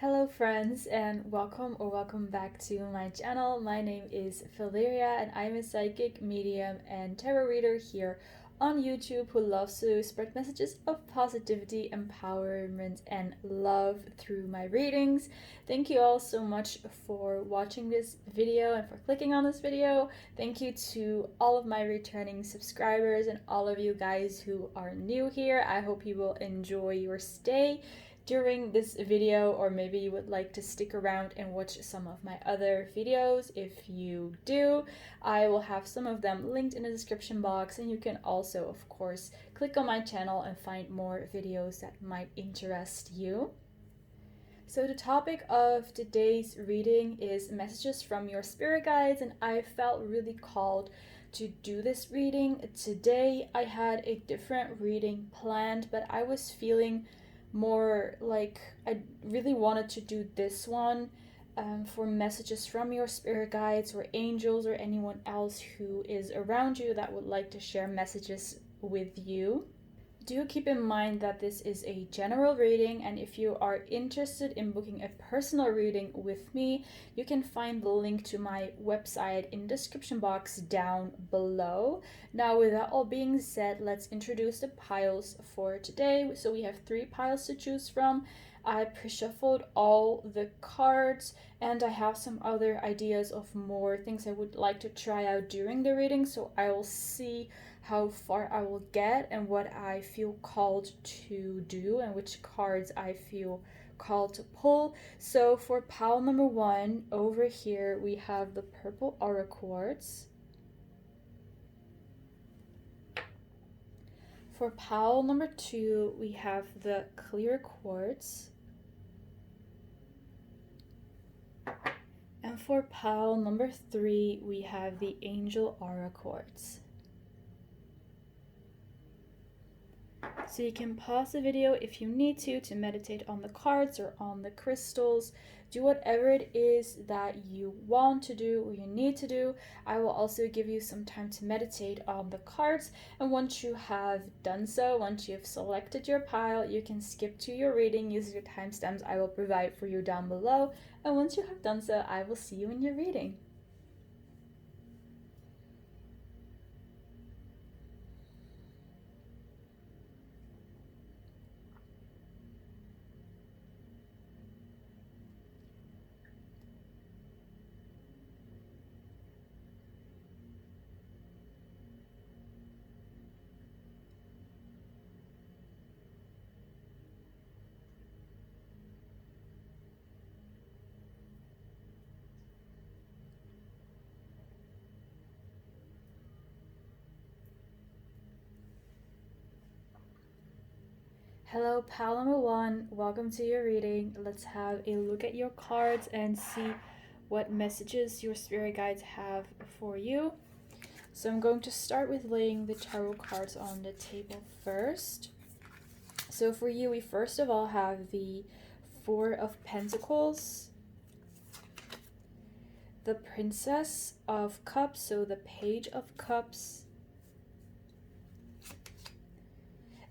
Hello friends and welcome back to my channel. My name is Valeria and I'm a psychic, medium and tarot reader here on YouTube who loves to spread messages of positivity, empowerment and love through my readings. Thank you all so much for watching this video and for clicking on this video. Thank you to all of my returning subscribers and all of you guys who are new here. I hope you will enjoy your stay during this video, or maybe you would like to stick around and watch some of my other videos. If you do, I will have some of them linked in the description box, and you can also of course click on my channel and find more videos that might interest you. So the topic of today's reading is messages from your spirit guides, and I felt really called to do this reading today. I had a different reading planned, but I was feeling more like I really wanted to do this one for messages from your spirit guides or angels or anyone else who is around you that would like to share messages with you. Do keep in mind that this is a general reading, and if you are interested in booking a personal reading with me, you can find the link to my website in the description box down below. Now, with that all being said, let's introduce the piles for today. So we have 3 piles to choose from. I pre-shuffled all the cards, and I have some other ideas of more things I would like to try out during the reading, so I will see how far I will get and what I feel called to do and which cards I feel called to pull. So for pile number 1, over here we have the purple aura quartz. For pile number 2, we have the clear quartz. And for pile number 3, we have the angel aura quartz. So you can pause the video if you need to meditate on the cards or on the crystals. Do whatever it is that you want to do or you need to do. I will also give you some time to meditate on the cards, and once you have done so, once you've selected your pile, you can skip to your reading using the timestamps I will provide for you down below, and once you have done so, I will see you in your reading. Hello, pile number 1, welcome to your reading. Let's have a look at your cards and see what messages your spirit guides have for you. So I'm going to start with laying the tarot cards on the table first. So for you, we first of all have the 4 of Pentacles, the Princess of Cups, so the Page of Cups,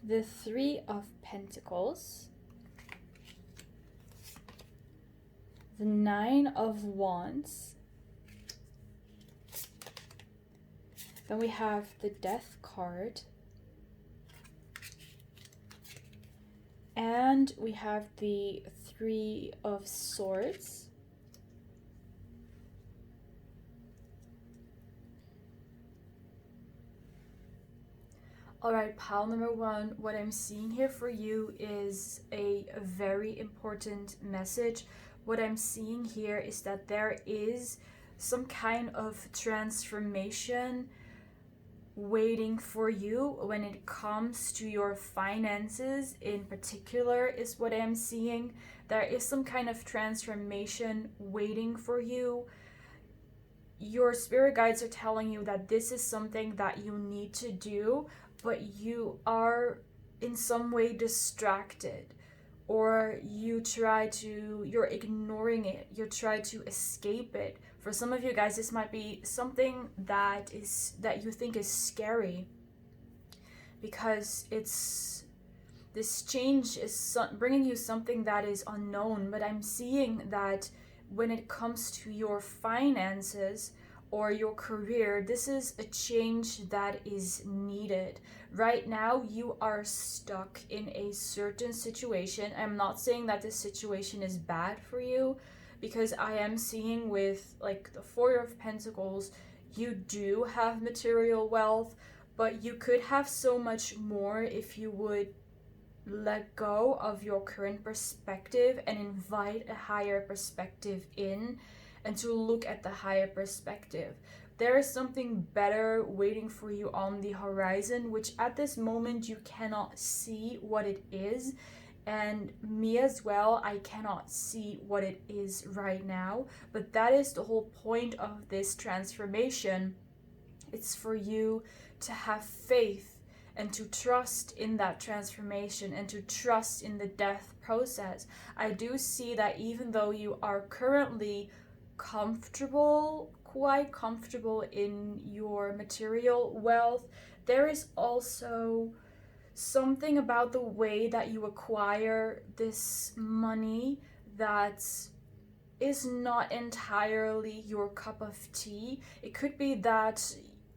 the 3 of Pentacles, the 9 of Wands, then we have the Death card, and we have the 3 of Swords, Alright, pile number 1, what I'm seeing here for you is a very important message. What I'm seeing here is that there is some kind of transformation waiting for you when it comes to your finances in particular, is what I'm seeing. There is some kind of transformation waiting for you. Your spirit guides are telling you that this is something that you need to do, but you are in some way distracted, or you're ignoring it, you try to escape it. For some of you guys, this might be something that you think is scary, because this change is bringing you something that is unknown, but I'm seeing that when it comes to your finances or your career, this is a change that is needed. Right now, you are stuck in a certain situation. I'm not saying that this situation is bad for you, because I am seeing with like the Four of Pentacles, you do have material wealth, but you could have so much more if you would let go of your current perspective and invite a higher perspective in, and to look at the higher perspective. There is something better waiting for you on the horizon, which at this moment you cannot see what it is. And me as well, I cannot see what it is right now. But that is the whole point of this transformation. It's for you to have faith and to trust in that transformation and to trust in the death process. I do see that even though you are currently comfortable, quite comfortable in your material wealth, there is also something about the way that you acquire this money that is not entirely your cup of tea. It could be that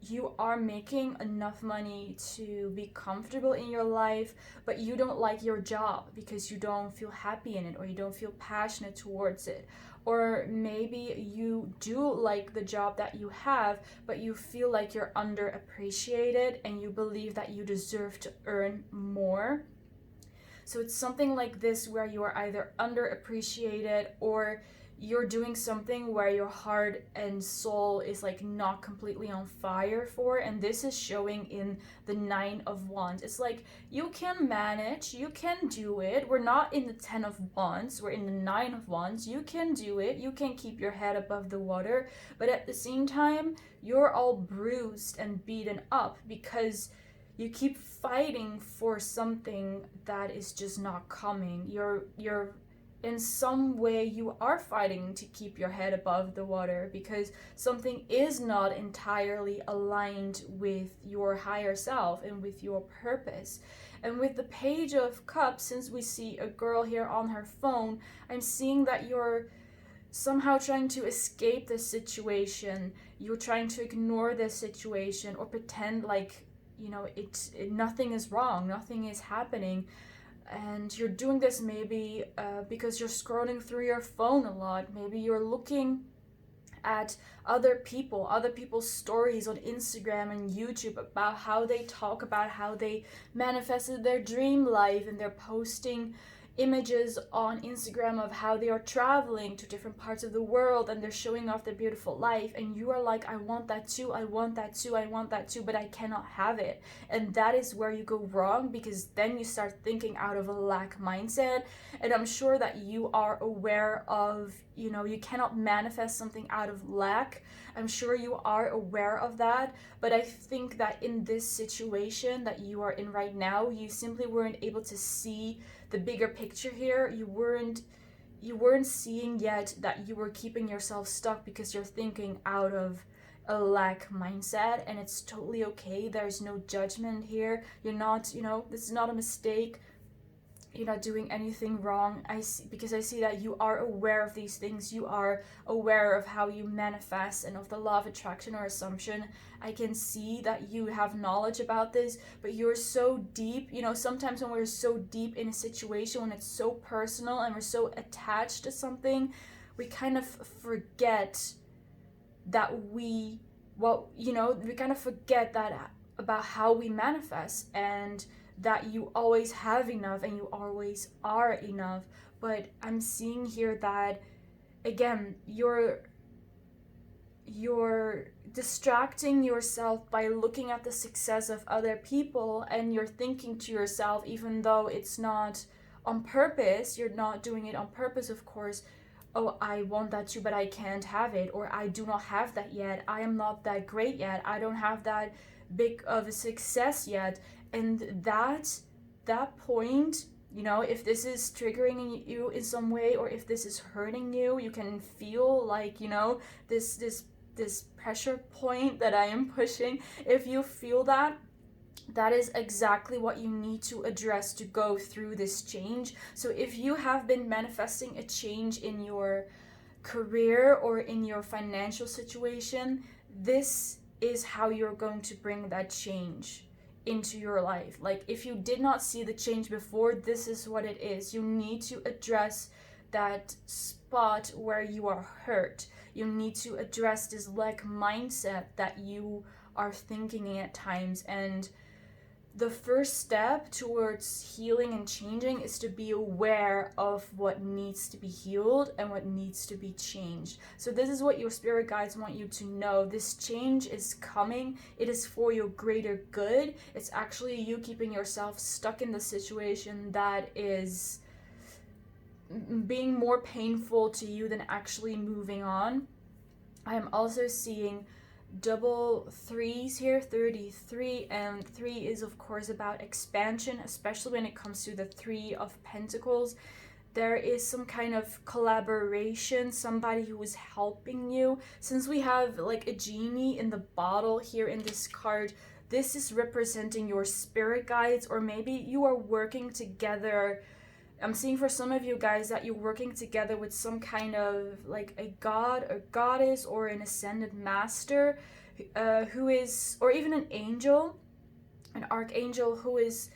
you are making enough money to be comfortable in your life, but you don't like your job because you don't feel happy in it, or you don't feel passionate towards it. Or maybe you do like the job that you have, but you feel like you're underappreciated and you believe that you deserve to earn more. So it's something like this where you are either underappreciated, or you're doing something where your heart and soul is like not completely on fire for, and this is showing in the Nine of Wands. It's like, you can manage, you can do it. We're not in the Ten of Wands, we're in the Nine of Wands. You can do it, you can keep your head above the water, but at the same time, you're all bruised and beaten up because you keep fighting for something that is just not coming. You're in some way you are fighting to keep your head above the water because something is not entirely aligned with your higher self and with your purpose. And with the Page of Cups, since we see a girl here on her phone, I'm seeing that you're somehow trying to escape this situation. You're trying to ignore this situation or pretend like, nothing is wrong, nothing is happening. And you're doing this maybe because you're scrolling through your phone a lot. Maybe you're looking at other people's stories on Instagram and YouTube about how they talk about how they manifested their dream life, and they're posting images on Instagram of how they are traveling to different parts of the world and they're showing off their beautiful life, and you are like, I want that too, I want that too, I want that too, but I cannot have it. And that is where you go wrong, because then you start thinking out of a lack mindset. And I'm sure that you are aware of, you cannot manifest something out of lack. I'm sure you are aware of that, but I think that in this situation that you are in right now, you simply weren't able to see the bigger picture here. You weren't seeing yet that you were keeping yourself stuck because you're thinking out of a lack mindset, and it's totally okay. There's no judgment here. You're not, this is not a mistake. You're not doing anything wrong. Because I see that you are aware of these things. You are aware of how you manifest and of the law of attraction or assumption. I can see that you have knowledge about this, but you're so deep. Sometimes when we're so deep in a situation, when it's so personal and we're so attached to something, we kind of forget that we kind of forget that about how we manifest, and that you always have enough and you always are enough. But I'm seeing here that, again, you're distracting yourself by looking at the success of other people, and you're thinking to yourself, even though it's not on purpose, you're not doing it on purpose, of course, oh, I want that too, but I can't have it, or I do not have that yet, I am not that great yet, I don't have that big of a success yet. And that point, if this is triggering you in some way, or if this is hurting you, you can feel like, this pressure point that I am pushing. If you feel that, that is exactly what you need to address to go through this change. So if you have been manifesting a change in your career or in your financial situation, this is how you're going to bring that change into your life. Like, if you did not see the change before, this is what it is. You need to address that spot where you are hurt. You need to address this lack mindset that you are thinking at times. And the first step towards healing and changing is to be aware of what needs to be healed and what needs to be changed. So this is what your spirit guides want you to know. This change is coming. It is for your greater good. It's actually you keeping yourself stuck in the situation that is being more painful to you than actually moving on. I am also seeing double threes here, 33, and 3 is of course about expansion, especially when it comes to the 3 of Pentacles. There is some kind of collaboration, somebody who is helping you. Since we have like a genie in the bottle here in this card, this is representing your spirit guides, or maybe you are working together. I'm seeing for some of you guys that you're working together with some kind of like a god, a goddess, or an ascended master who is, or even an angel, an archangel who is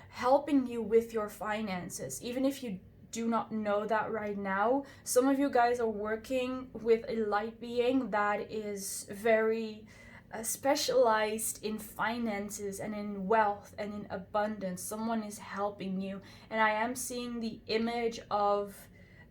helping you with your finances. Even if you do not know that right now, some of you guys are working with a light being that is very specialized in finances and in wealth and in abundance. Someone is helping you, and I am seeing the image of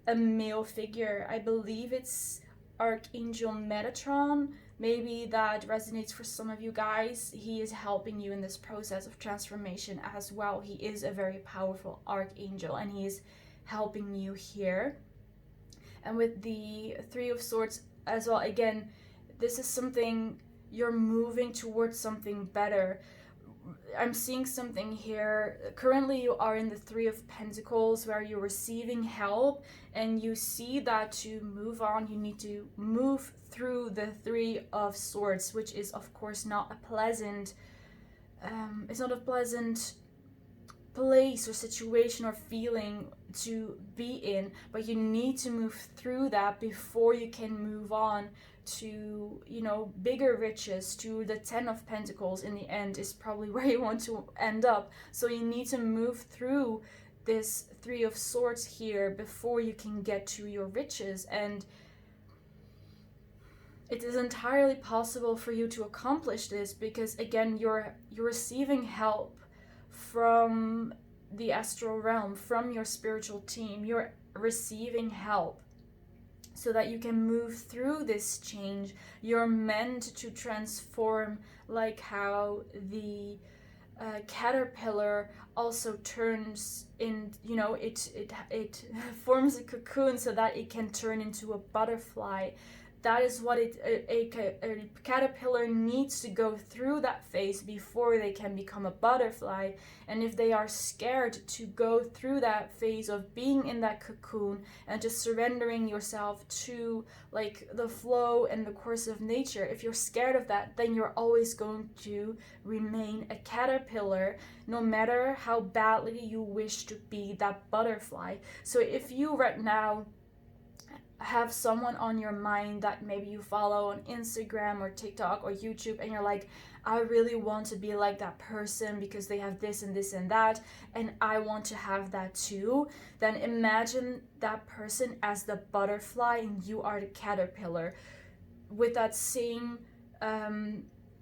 a male figure. I believe it's Archangel Metatron. Maybe that resonates for some of you guys. He is helping you in this process of transformation as well. He is a very powerful archangel, and he is helping you here. And with the 3 of Swords as well, again, this is something, you're moving towards something better. I'm seeing something here. Currently you are in the 3 of Pentacles where you're receiving help, and you see that to move on you need to move through the 3 of Swords, which is of course not a pleasant it's not a pleasant place or situation or feeling to be in, but you need to move through that before you can move on to, you know, bigger riches, to the 10 of Pentacles in the end is probably where you want to end up. So you need to move through this 3 of Swords here before you can get to your riches. And it is entirely possible for you to accomplish this because, again, you're receiving help from the astral realm, from your spiritual team. You're receiving help so that you can move through this change. You're meant to transform, like how the caterpillar also turns in, you know, it forms a cocoon so that it can turn into a butterfly. That is what a caterpillar needs to go through that phase before they can become a butterfly. And if they are scared to go through that phase of being in that cocoon and just surrendering yourself to like the flow and the course of nature, if you're scared of that, then you're always going to remain a caterpillar, no matter how badly you wish to be that butterfly. So if you right now have someone on your mind that maybe you follow on Instagram or TikTok or YouTube, and you're like, I really want to be like that person because they have this and this and that, and I want to have that too, then imagine that person as the butterfly and you are the caterpillar. With that same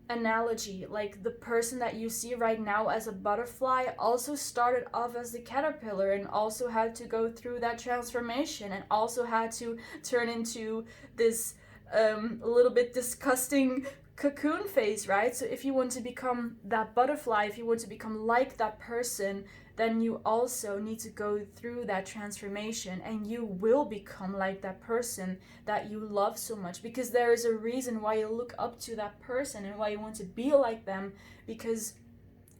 analogy, like the person that you see right now as a butterfly also started off as the caterpillar and also had to go through that transformation and also had to turn into this a little bit disgusting cocoon phase, right? So if you want to become that butterfly, if you want to become like that person, then you also need to go through that transformation, and you will become like that person that you love so much, because there is a reason why you look up to that person and why you want to be like them, because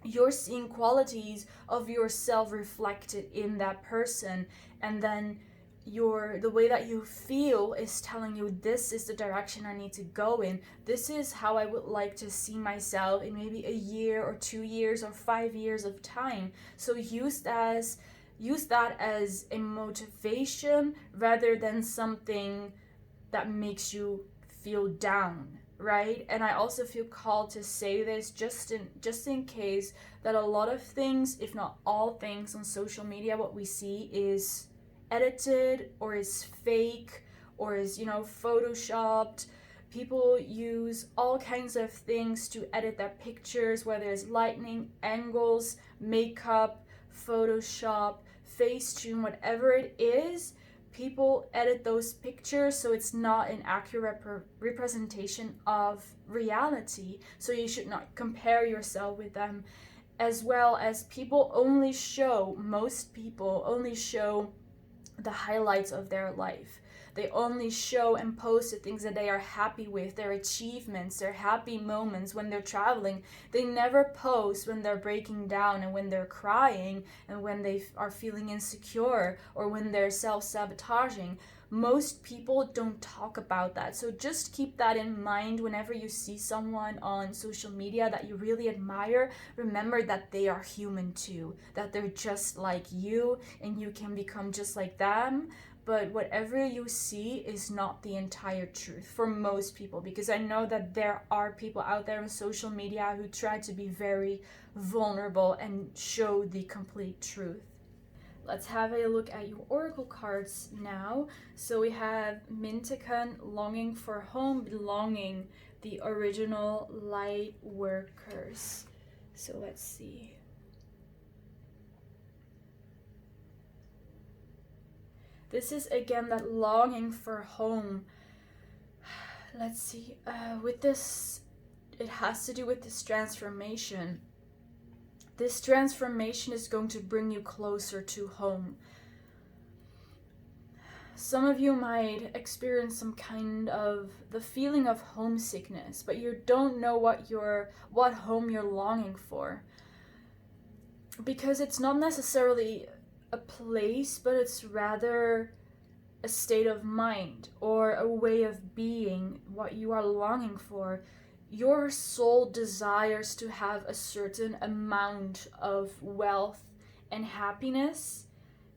you're seeing qualities of yourself reflected in that person, and then the way that you feel is telling you, this is the direction I need to go in. This is how I would like to see myself in maybe a year or 2 years or 5 years of time. So use that as a motivation rather than something that makes you feel down, right? And I also feel called to say this just in case that a lot of things, if not all things on social media, what we see is edited or is fake or is, photoshopped. People use all kinds of things to edit their pictures, whether it's lighting, angles, makeup, Photoshop, Facetune, whatever it is. People edit those pictures so it's not an accurate representation of reality. So you should not compare yourself with them. As well as most people only show the highlights of their life. They only show and post the things that they are happy with, their achievements, their happy moments when they're traveling. They never post when they're breaking down and when they're crying and when they are feeling insecure or when they're self-sabotaging. Most people don't talk about that. So just keep that in mind whenever you see someone on social media that you really admire. Remember that they are human too, that they're just like you and you can become just like them. But whatever you see is not the entire truth for most people, because I know that there are people out there on social media who try to be very vulnerable and show the complete truth. Let's have a look at your oracle cards now. So we have Mintakan, longing for home, belonging, the original light workers. So let's see. This is again that longing for home. Let's see. With this, it has to do with this transformation. This transformation is going to bring you closer to home. Some of you might experience some kind of the feeling of homesickness, but you don't know what home you're longing for. Because it's not necessarily a place, but it's rather a state of mind or a way of being, what you are longing for. Your soul desires to have a certain amount of wealth and happiness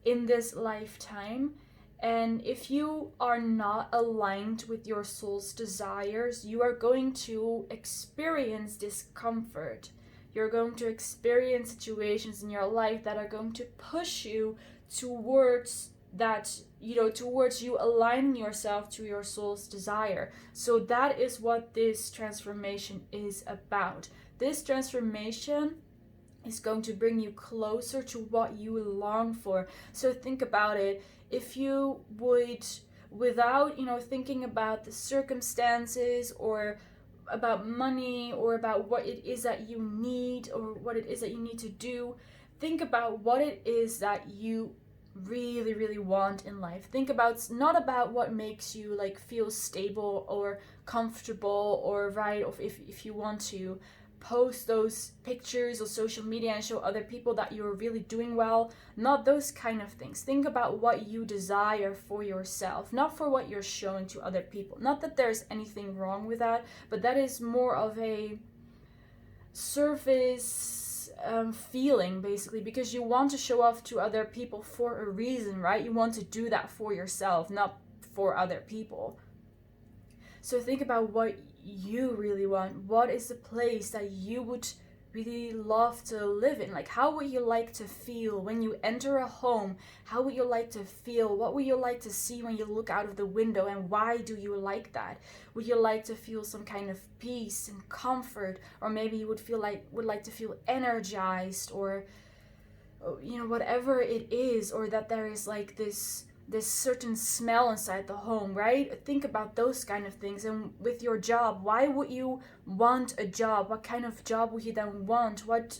in this lifetime. And if you are not aligned with your soul's desires, you are going to experience discomfort. You're going to experience situations in your life that are going to push you towards that, towards you aligning yourself to your soul's desire. So that is what this transformation is about. This transformation is going to bring you closer to what you long for. So think about it. If you would, without, thinking about the circumstances or about money or about what it is that you need or what it is that you need to do, think about what it is that you really, really want in life. Think about, not about what makes you feel stable or comfortable or right, or if you want to post those pictures on social media and show other people that you're really doing well, not those kind of things. Think about what you desire for yourself, not for what you're showing to other people. Not that there's anything wrong with that, but that is more of a surface feeling, basically, because you want to show off to other people for a reason, right? You want to do that for yourself, not for other people. So think about what you really want. What is the place that you would really love to live in? How would you like to feel when you enter a home? How would you like to feel? What would you like to see when you look out of the window, and why do you like that? Would you like to feel some kind of peace and comfort, or maybe you would like to feel energized, or whatever it is, or that there is this certain smell inside the home, right? Think about those kind of things. And with your job, why would you want a job? What kind of job would you then want? What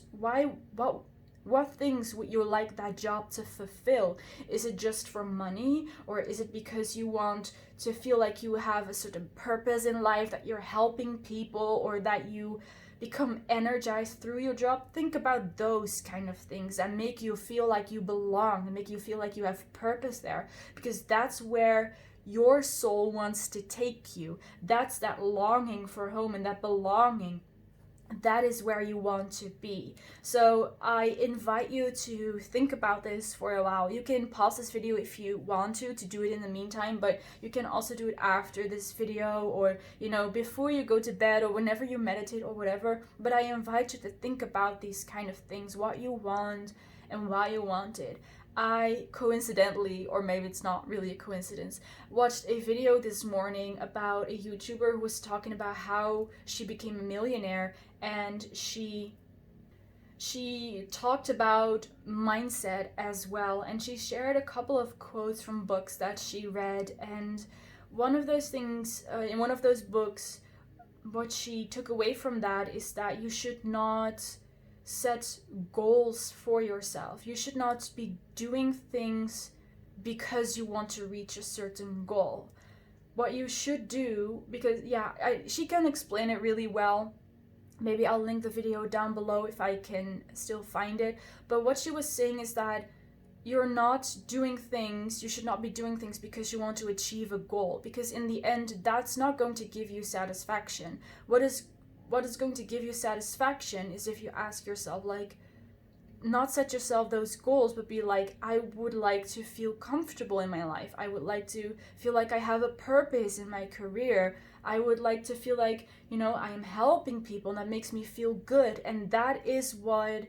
things would you like that job to fulfill? Is it just for money, or is it because you want to feel like you have a certain purpose in life, that you're helping people, or that you become energized through your job, think about those kind of things that make you feel like you belong and make you feel like you have purpose there, because that's where your soul wants to take you. That's that longing for home and that belonging. That is where you want to be. So I invite you to think about this for a while. You can pause this video if you want to do it in the meantime, but you can also do it after this video, or before you go to bed, or whenever you meditate or whatever. But I invite you to think about these kind of things, what you want and why you want it. I coincidentally, or maybe it's not really a coincidence, watched a video this morning about a YouTuber who was talking about how she became a millionaire, and she talked about mindset as well, and she shared a couple of quotes from books that she read. And one of those things, in one of those books, what she took away from that is that you should not set goals for yourself. You should not be doing things because you want to reach a certain goal. What you should do, because she can explain it really well. Maybe I'll link the video down below if I can still find it. But what she was saying is that you should not be doing things because you want to achieve a goal, because in the end, that's not going to give you satisfaction. What is going to give you satisfaction is if you ask yourself, like, not set yourself those goals, but be like, I would like to feel comfortable in my life. I would like to feel like I have a purpose in my career. I would like to feel like, I am helping people, and that makes me feel good. And that is what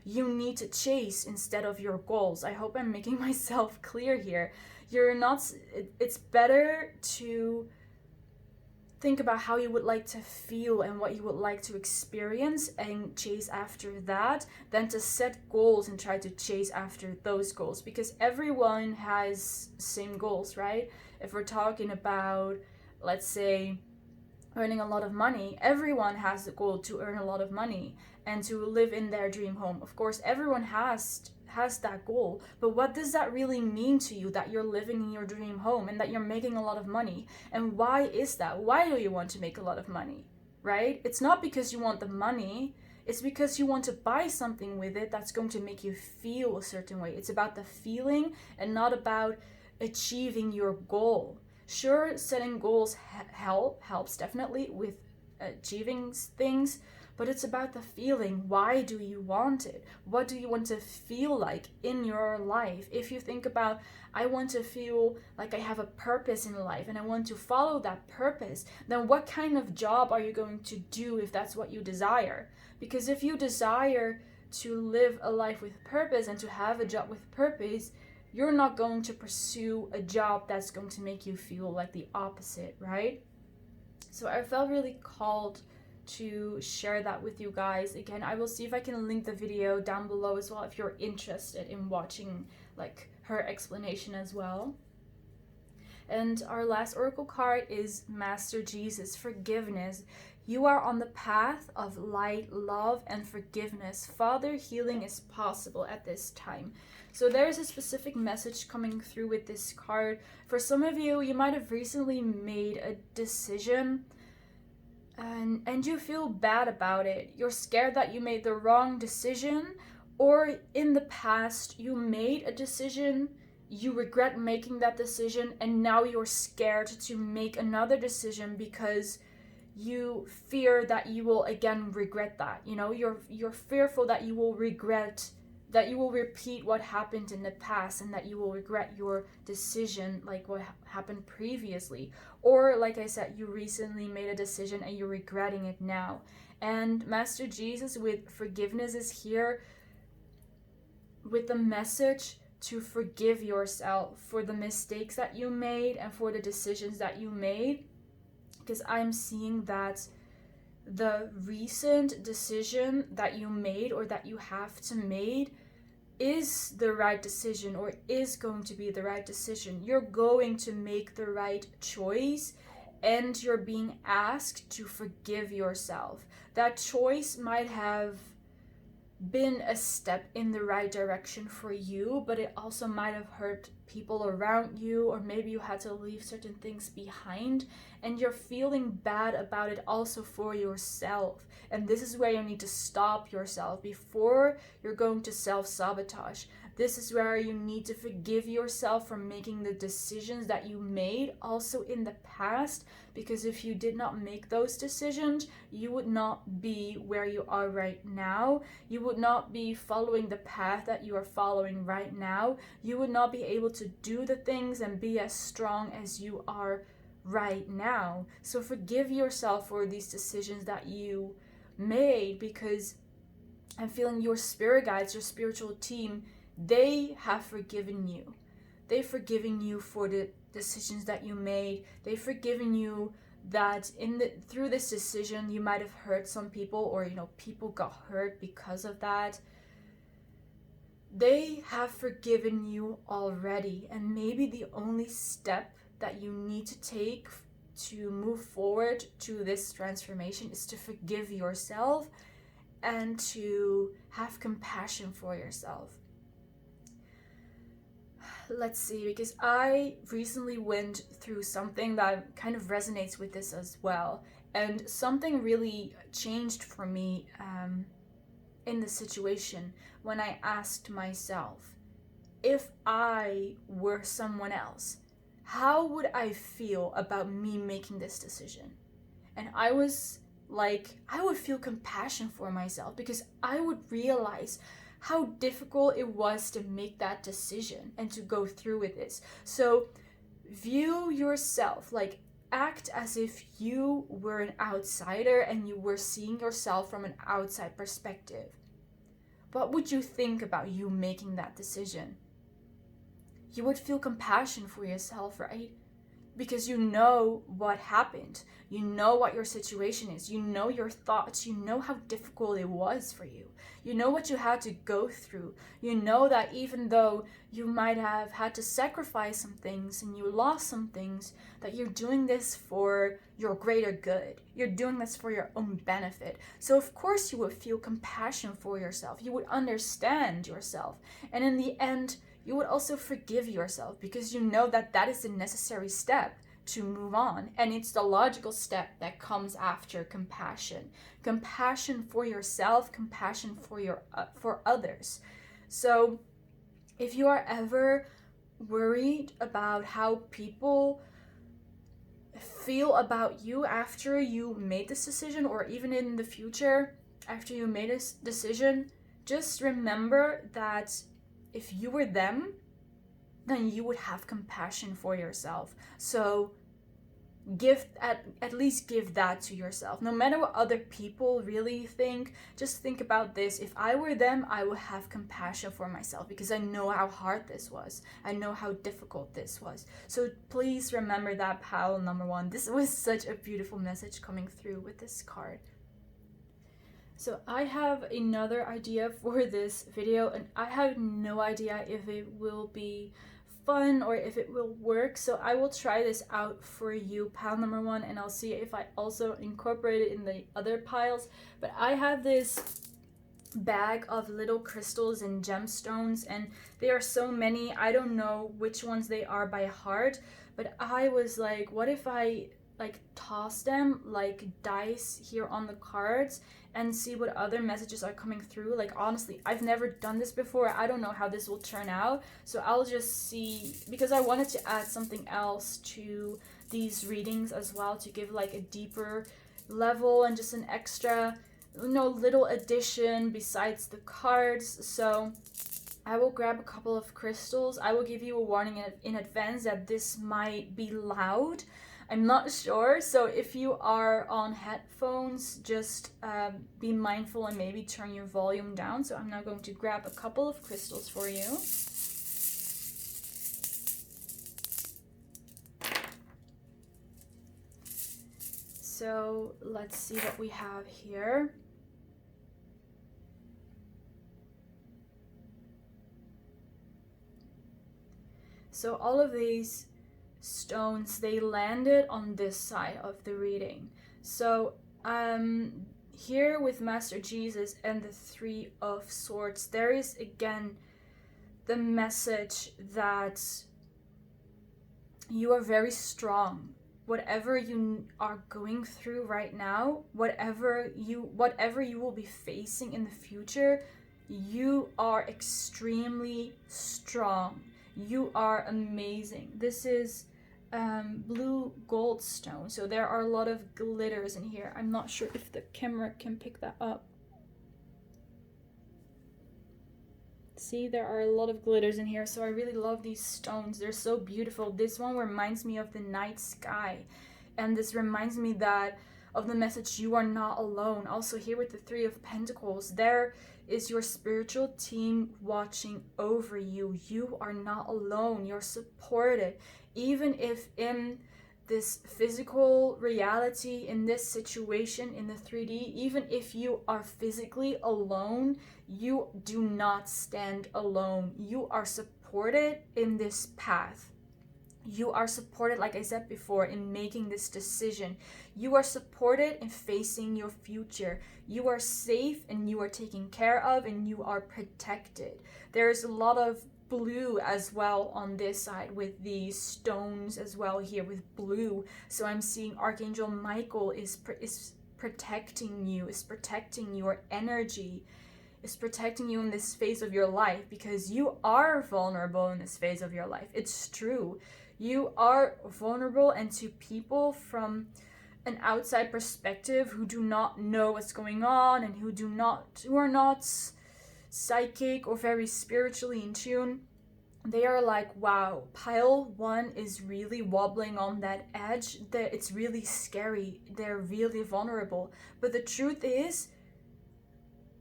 you need to chase instead of your goals. I hope I'm making myself clear here. It's better to think about how you would like to feel and what you would like to experience and chase after that, than to set goals and try to chase after those goals, because everyone has same goals, right? If we're talking about, let's say, earning a lot of money, everyone has the goal to earn a lot of money and to live in their dream home. Of course, everyone has that goal, but what does that really mean to you, that you're living in your dream home and that you're making a lot of money? And why is that? Why do you want to make a lot of money, right? It's not because you want the money, it's because you want to buy something with it that's going to make you feel a certain way. It's about the feeling and not about achieving your goal. Sure, setting goals helps definitely with achieving things, but it's about the feeling. Why do you want it? What do you want to feel like in your life? If you think about, I want to feel like I have a purpose in life and I want to follow that purpose, then what kind of job are you going to do if that's what you desire? Because if you desire to live a life with purpose and to have a job with purpose, you're not going to pursue a job that's going to make you feel like the opposite, right? So I felt really called to share that with you guys. Again, I will see if I can link the video down below as well if you're interested in watching like her explanation as well. And our last oracle card is Master Jesus, forgiveness. You are on the path of light, love, and forgiveness. Father, healing is possible at this time. So there's a specific message coming through with this card. For some of you, you might have recently made a decision and you feel bad about it. You're scared that you made the wrong decision, or in the past you made a decision, you regret making that decision, and now you're scared to make another decision because you fear that you will again regret that. You're fearful that you will regret, that you will repeat what happened in the past, and that you will regret your decision, like what happened previously. Or like I said, you recently made a decision and you're regretting it now. And Master Jesus with forgiveness is here with the message to forgive yourself for the mistakes that you made and for the decisions that you made. Because I'm seeing that the recent decision that you made or that you have to make is the right decision, or is going to be the right decision. You're going to make the right choice, and you're being asked to forgive yourself. That choice might have been a step in the right direction for you, but it also might have hurt people around you, or maybe you had to leave certain things behind, and you're feeling bad about it also for yourself. And this is where you need to stop yourself before you're going to self-sabotage. This is where you need to forgive yourself for making the decisions that you made also in the past, because if you did not make those decisions, you would not be where you are right now. You would not be following the path that you are following right now. You would not be able to do the things and be as strong as you are right now. So forgive yourself for these decisions that you made, because I'm feeling your spirit guides, your spiritual team, they have forgiven you. They've forgiven you for the decisions that you made. They've forgiven you that through this decision you might have hurt some people, or people got hurt because of that. They have forgiven you already, and maybe the only step that you need to take to move forward to this transformation is to forgive yourself and to have compassion for yourself. Let's see, because I recently went through something that kind of resonates with this as well, and something really changed for me in the situation when I asked myself, if I were someone else, how would I feel about me making this decision? And I was like, I would feel compassion for myself, because I would realize how difficult it was to make that decision and to go through with this. So view yourself, like act as if you were an outsider and you were seeing yourself from an outside perspective. What would you think about you making that decision? You would feel compassion for yourself, right? Because you know what happened. You know what your situation is. You know your thoughts. You know how difficult it was for you. You know what you had to go through. You know that even though you might have had to sacrifice some things and you lost some things, that you're doing this for your greater good. You're doing this for your own benefit. So of course you would feel compassion for yourself. You would understand yourself. And in the end, you would also forgive yourself, because you know that that is the necessary step to move on. And it's the logical step that comes after compassion. Compassion for yourself, compassion for others. So if you are ever worried about how people feel about you after you made this decision, or even in the future after you made this decision, just remember that if you were them, then you would have compassion for yourself. So at least give that to yourself. No matter what other people really think, just think about this. If I were them, I would have compassion for myself, because I know how hard this was. I know how difficult this was. So please remember that, pile number one. This was such a beautiful message coming through with this card. So I have another idea for this video, and I have no idea if it will be fun or if it will work. So I will try this out for you, pile number one, and I'll see if I also incorporate it in the other piles. But I have this bag of little crystals and gemstones, and there are so many. I don't know which ones they are by heart, but I was like, what if I toss them like dice here on the cards and see what other messages are coming through? Like, honestly, I've never done this before. I don't know how this will turn out, so I'll just see, because I wanted to add something else to these readings as well, to give like a deeper level and just an extra little addition besides the cards. So I will grab a couple of crystals. I will give you a warning in advance that this might be loud. I'm not sure, so if you are on headphones, just be mindful and maybe turn your volume down. So I'm now going to grab a couple of crystals for you. So let's see what we have here. So all of these stones, they landed on this side of the reading. So here with Master Jesus and the Three of Swords, there is again the message that you are very strong. Whatever you are going through right now, whatever you will be facing in the future, you are extremely strong. You are amazing. This is blue gold stone, so there are a lot of glitters in here. I'm not sure if the camera can pick that up. See, there are a lot of glitters in here, so I really love these stones. They're so beautiful. This one reminds me of the night sky, and this reminds me that of the message you are not alone. Also here with the Three of Pentacles, there is your spiritual team watching over you. You are not alone. You're supported. Even if in this physical reality, in this situation, in the 3D, even if you are physically alone, you do not stand alone. You are supported in this path. You are supported, like I said before, in making this decision. You are supported in facing your future. You are safe and you are taken care of and you are protected. There's a lot of blue as well on this side with these stones as well here with blue. So I'm seeing Archangel Michael is protecting you, is protecting your energy, is protecting you in this phase of your life, because you are vulnerable in this phase of your life. It's true. You are vulnerable, and to people from an outside perspective who do not know what's going on and who are not psychic or very spiritually in tune, they are like, wow, pile one is really wobbling on that edge. That it's really scary. They're really vulnerable. But the truth is,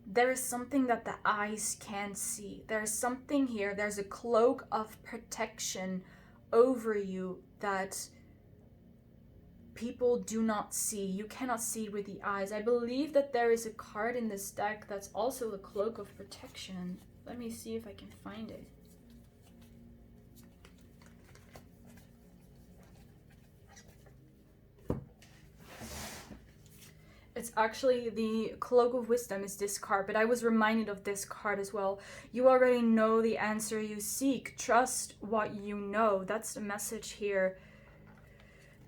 there is something that the eyes can't see. There's something here. There's a cloak of protection over you that people do not see. You cannot see with the eyes. I believe that there is a card in this deck that's also a cloak of protection. Let me see if I can find it. It's actually the Cloak of Wisdom is this card, but I was reminded of this card as well. You already know the answer you seek. Trust what you know. That's the message here.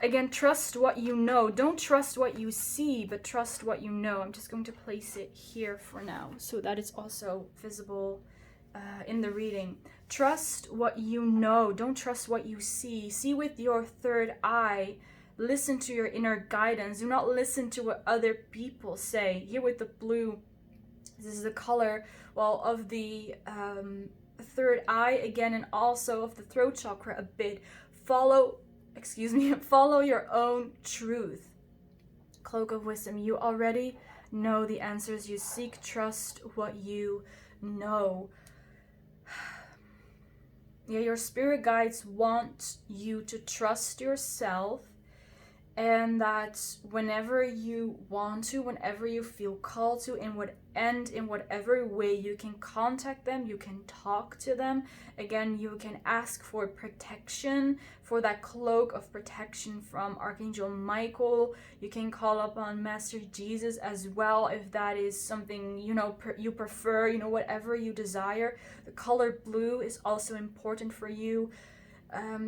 Again, trust what you know. Don't trust what you see, but trust what you know. I'm just going to place it here for now so that it's also visible in the reading. Trust what you know. Don't trust what you see. See with your third eye. Listen to your inner guidance. Do not listen to what other people say. Here with the blue, this is the color, well, of the third eye again, and also of the throat chakra a bit. Follow your own truth. Cloak of Wisdom, you already know the answers you seek. Trust what you know. Yeah, your spirit guides want you to trust yourself, and that whenever you want to, whenever you feel called to, in whatever way you can contact them, you can talk to them. Again, you can ask for protection, for that cloak of protection from Archangel Michael. You can call upon Master Jesus as well if that is something you prefer, whatever you desire. The color blue is also important for you.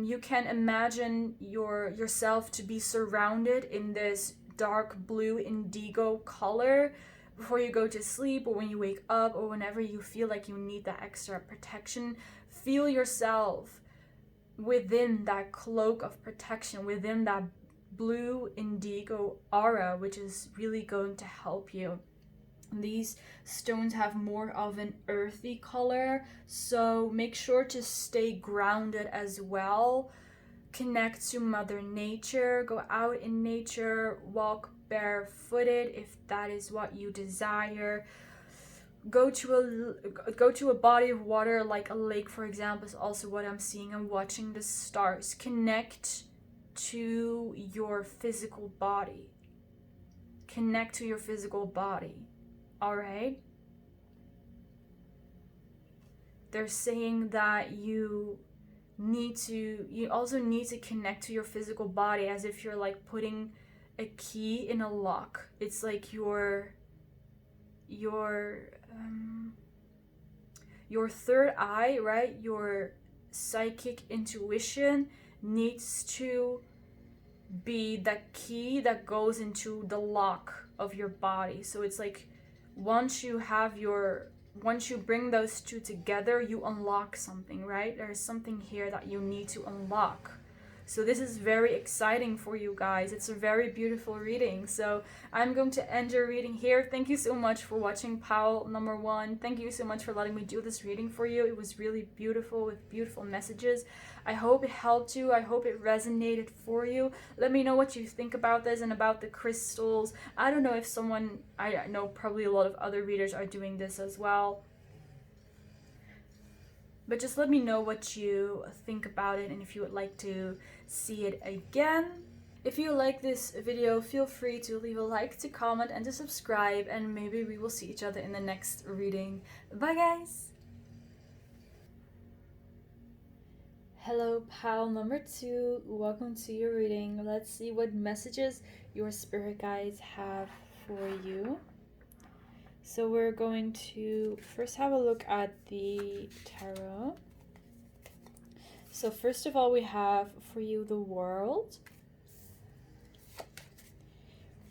You can imagine yourself to be surrounded in this dark blue indigo color before you go to sleep, or when you wake up, or whenever you feel like you need that extra protection. Feel yourself within that cloak of protection, within that blue indigo aura, which is really going to help you. These stones have more of an earthy color, so make sure to stay grounded as well. Connect to Mother Nature, go out in nature, walk barefooted if that is what you desire. Go to a body of water, like a lake, for example, is also what I'm seeing. I'm watching the stars. Connect to your physical body. Connect to your physical body. All right. They're saying that you also need to connect to your physical body, as if you're like putting a key in a lock. It's like you're your third eye, right? Your psychic intuition needs to be the key that goes into the lock of your body. So it's like once you bring those two together, you unlock something, right? There's something here that you need to unlock. So this is very exciting for you guys. It's a very beautiful reading. So I'm going to end your reading here. Thank you so much for watching pile number 1. Thank you so much for letting me do this reading for you. It was really beautiful with beautiful messages. I hope it helped you. I hope it resonated for you. Let me know what you think about this and about the crystals. I don't know if I know probably a lot of other readers are doing this as well. But just let me know what you think about it and if you would like to see it again. If you like this video, feel free to leave a like, to comment, and to subscribe, and maybe we will see each other in the next reading. Bye guys! Hello pile number 2, welcome to your reading. Let's see what messages your spirit guides have for you. So we're going to first have a look at the tarot. So first of all, we have for you the World,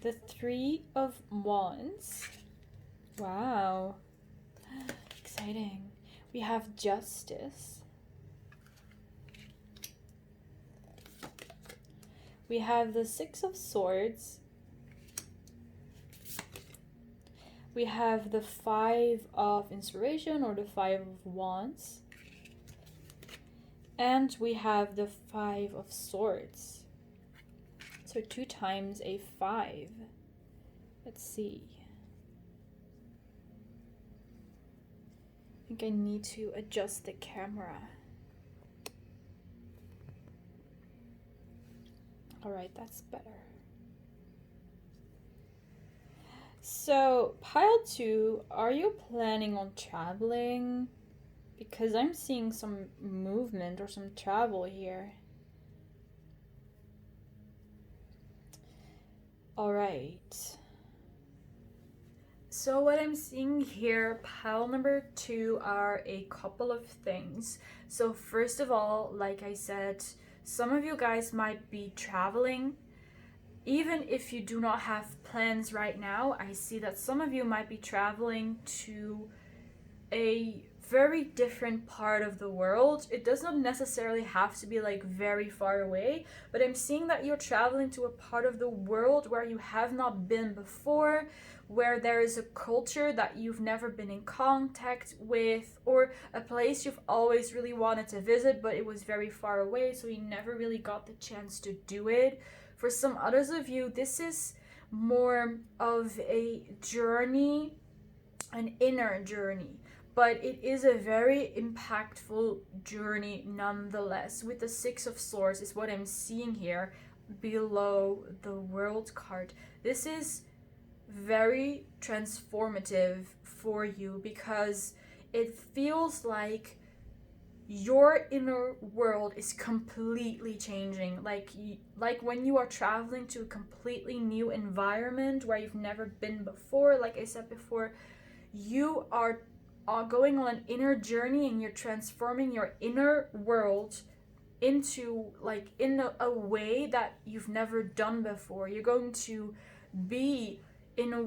the 3 of Wands. Wow, exciting. We have Justice. We have the 6 of Swords. We have the 5 of Inspiration, or the 5 of Wands. And we have the 5 of Swords. So 2 times a 5. Let's see. I think I need to adjust the camera. Alright, that's better. So, pile 2, are you planning on traveling? Because I'm seeing some movement or some travel here. Alright. So what I'm seeing here, pile number 2, are a couple of things. So first of all, like I said, some of you guys might be traveling. Even if you do not have plans right now, I see that some of you might be traveling to a very different part of the world. It does not necessarily have to be like very far away, but I'm seeing that you're traveling to a part of the world where you have not been before, where there is a culture that you've never been in contact with, or a place you've always really wanted to visit, but it was very far away, so you never really got the chance to do it. For some others of you, this is more of a journey, an inner journey, but it is a very impactful journey nonetheless. With the 6 of Swords is what I'm seeing here below the World card. This is very transformative for you because it feels like your inner world is completely changing. Like when you are traveling to a completely new environment where you've never been before, like I said before, you are going on an inner journey and you're transforming your inner world into like in a way that you've never done before. You're going to be in a,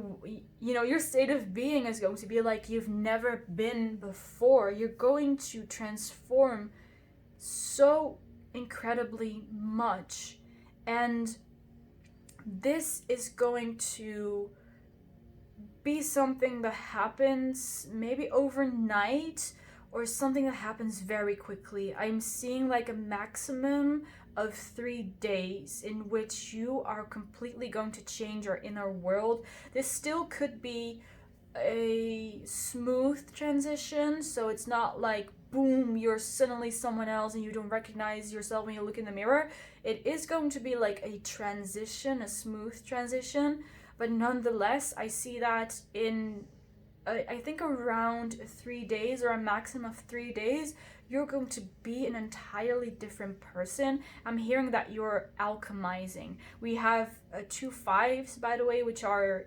your state of being is going to be like you've never been before. You're going to transform so incredibly much, and this is going to be something that happens maybe overnight or something that happens very quickly. I'm seeing like a maximum of 3 days in which you are completely going to change your inner world. This still could be a smooth transition, so it's not like boom, you're suddenly someone else and you don't recognize yourself when you look in the mirror. It is going to be like a transition, a smooth transition, but nonetheless, I see that in I think around 3 days, or a maximum of 3 days, you're going to be an entirely different person. I'm hearing that you're alchemizing. We have 2 5s, by the way, which are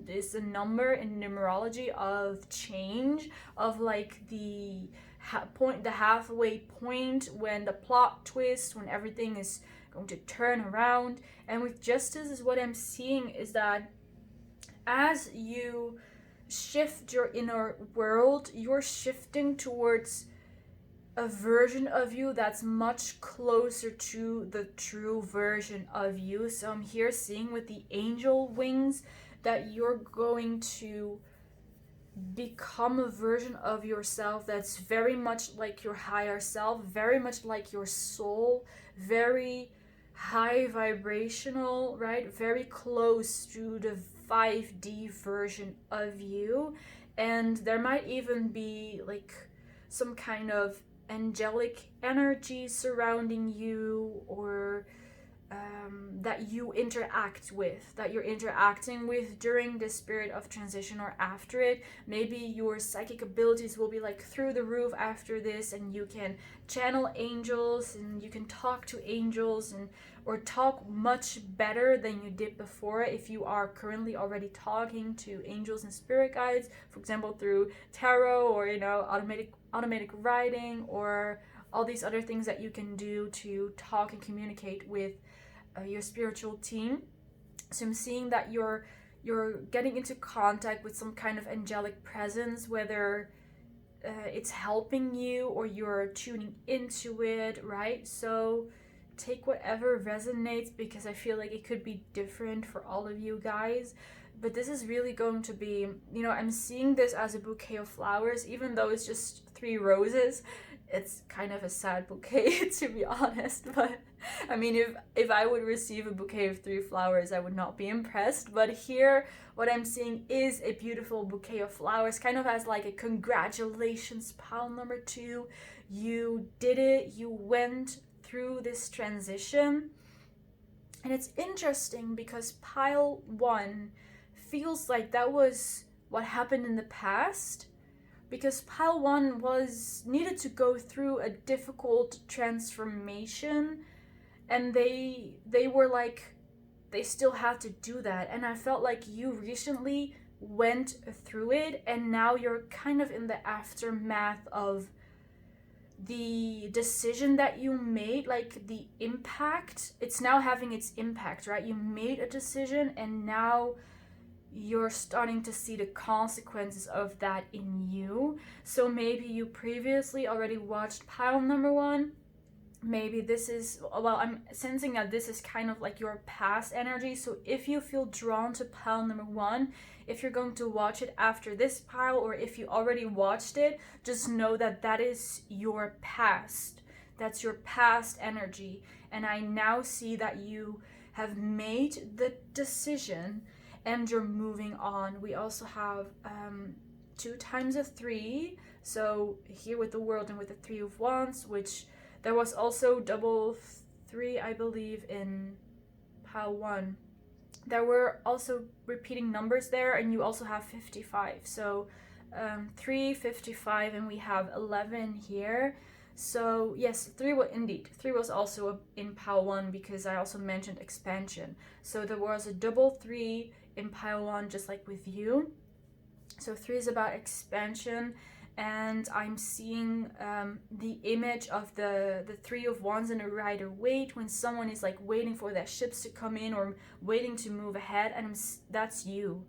is a number in numerology of change, of like the halfway point, when the plot twist, when everything is going to turn around. And with justice, is what I'm seeing is that as you shift your inner world, you're shifting towards a version of you that's much closer to the true version of you. So I'm here seeing with the angel wings that you're going to become a version of yourself that's very much like your higher self, very much like your soul, very high vibrational, right? Very close to the 5D version of you. And there might even be like some kind of angelic energy surrounding you, or that you interact with, that you're interacting with during this period of transition or after it. Maybe your psychic abilities will be like through the roof after this, and you can channel angels and you can talk to angels, and or talk much better than you did before if you are currently already talking to angels and spirit guides, for example through tarot, or automatic writing, or all these other things that you can do to talk and communicate with your spiritual team. So I'm seeing that you're getting into contact with some kind of angelic presence, whether it's helping you or you're tuning into it, right? So take whatever resonates, because I feel like it could be different for all of you guys. But this is really going to be, I'm seeing this as a bouquet of flowers, even though it's just 3 roses. It's kind of a sad bouquet, to be honest. But I mean, if I would receive a bouquet of 3 flowers, I would not be impressed. But here, what I'm seeing is a beautiful bouquet of flowers, kind of as like a congratulations, pile number 2. You did it. You went through this transition. And it's interesting because pile 1 feels like that was what happened in the past, because pile 1 needed to go through a difficult transformation, and they were like, they still had to do that. And I felt like you recently went through it, and now you're kind of in the aftermath of the decision that you made, like the impact. It's now having its impact, right? You made a decision, and now you're starting to see the consequences of that in you. So maybe you previously already watched pile number 1. Maybe this is, well, I'm sensing that this is kind of like your past energy. So if you feel drawn to pile number 1, if you're going to watch it after this pile, or if you already watched it, just know that that is your past. That's your past energy. And I now see that you have made the decision and you're moving on. We also have 2 times a 3. So here with the World and with the 3 of Wands, which there was also double 3, I believe, in pile 1. There were also repeating numbers there, and you also have 55. So 3, 55, and we have 11 here. So yes, 3 was also in pile 1, because I also mentioned expansion. So there was a double 3 in pile 1, just like with you. So 3 is about expansion, and I'm seeing the image of the 3 of Wands in a Rider-Waite, when someone is like waiting for their ships to come in or waiting to move ahead, and that's you.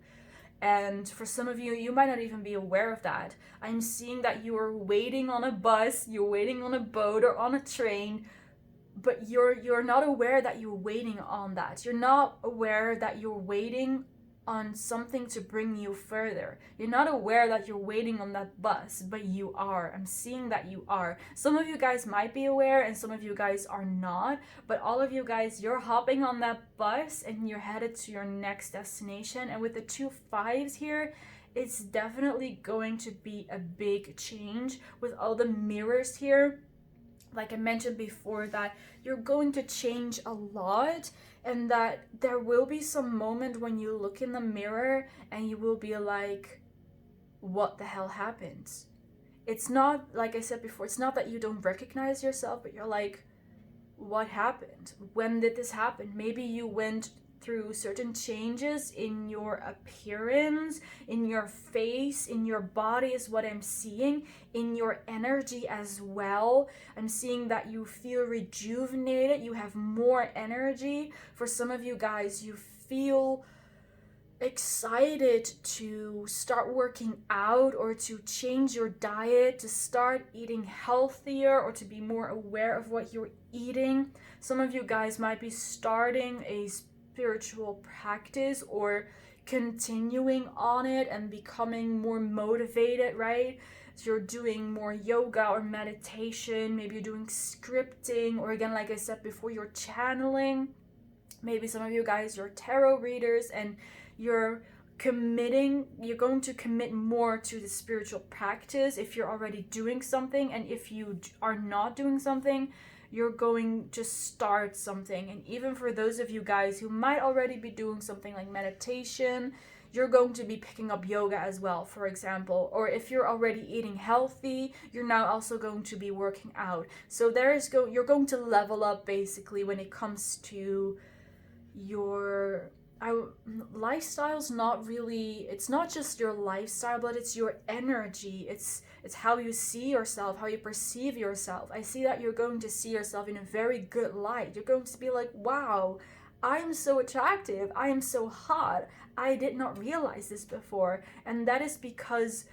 And for some of you, you might not even be aware of that. I'm seeing that you are waiting on a bus, you're waiting on a boat or on a train, but you're not aware that you're waiting on that. You're not aware that you're waiting on something to bring you further. You're not aware that you're waiting on that bus, but you are. I'm seeing that you are. Some of you guys might be aware and some of you guys are not, but all of you guys, you're hopping on that bus and you're headed to your next destination. And with the 2 5s here, it's definitely going to be a big change with all the mirrors here. Like I mentioned before, that you're going to change a lot, and that there will be some moment when you look in the mirror and you will be like, what the hell happened? It's not, like I said before, it's not that you don't recognize yourself, but you're like, what happened? When did this happen? Maybe you went through certain changes in your appearance, in your face, in your body is what I'm seeing, in your energy as well. I'm seeing that you feel rejuvenated, you have more energy. For some of you guys, you feel excited to start working out or to change your diet, to start eating healthier or to be more aware of what you're eating. Some of you guys might be starting a spiritual practice or continuing on it and becoming more motivated, right? So you're doing more yoga or meditation, maybe you're doing scripting, or again, like I said before, you're channeling. Maybe some of you guys, you're tarot readers and you're going to commit more to the spiritual practice if you're already doing something. And if you are not doing something, you're going to start something. And even for those of you guys who might already be doing something like meditation, you're going to be picking up yoga as well, for example. Or if you're already eating healthy, you're now also going to be working out. So you're going to level up basically when it comes to your lifestyle's not really, it's not just your lifestyle, but it's your energy. It's how you see yourself, how you perceive yourself. I see that you're going to see yourself in a very good light. You're going to be like, wow, I am so attractive, I am so hot, I did not realize this before. And that is because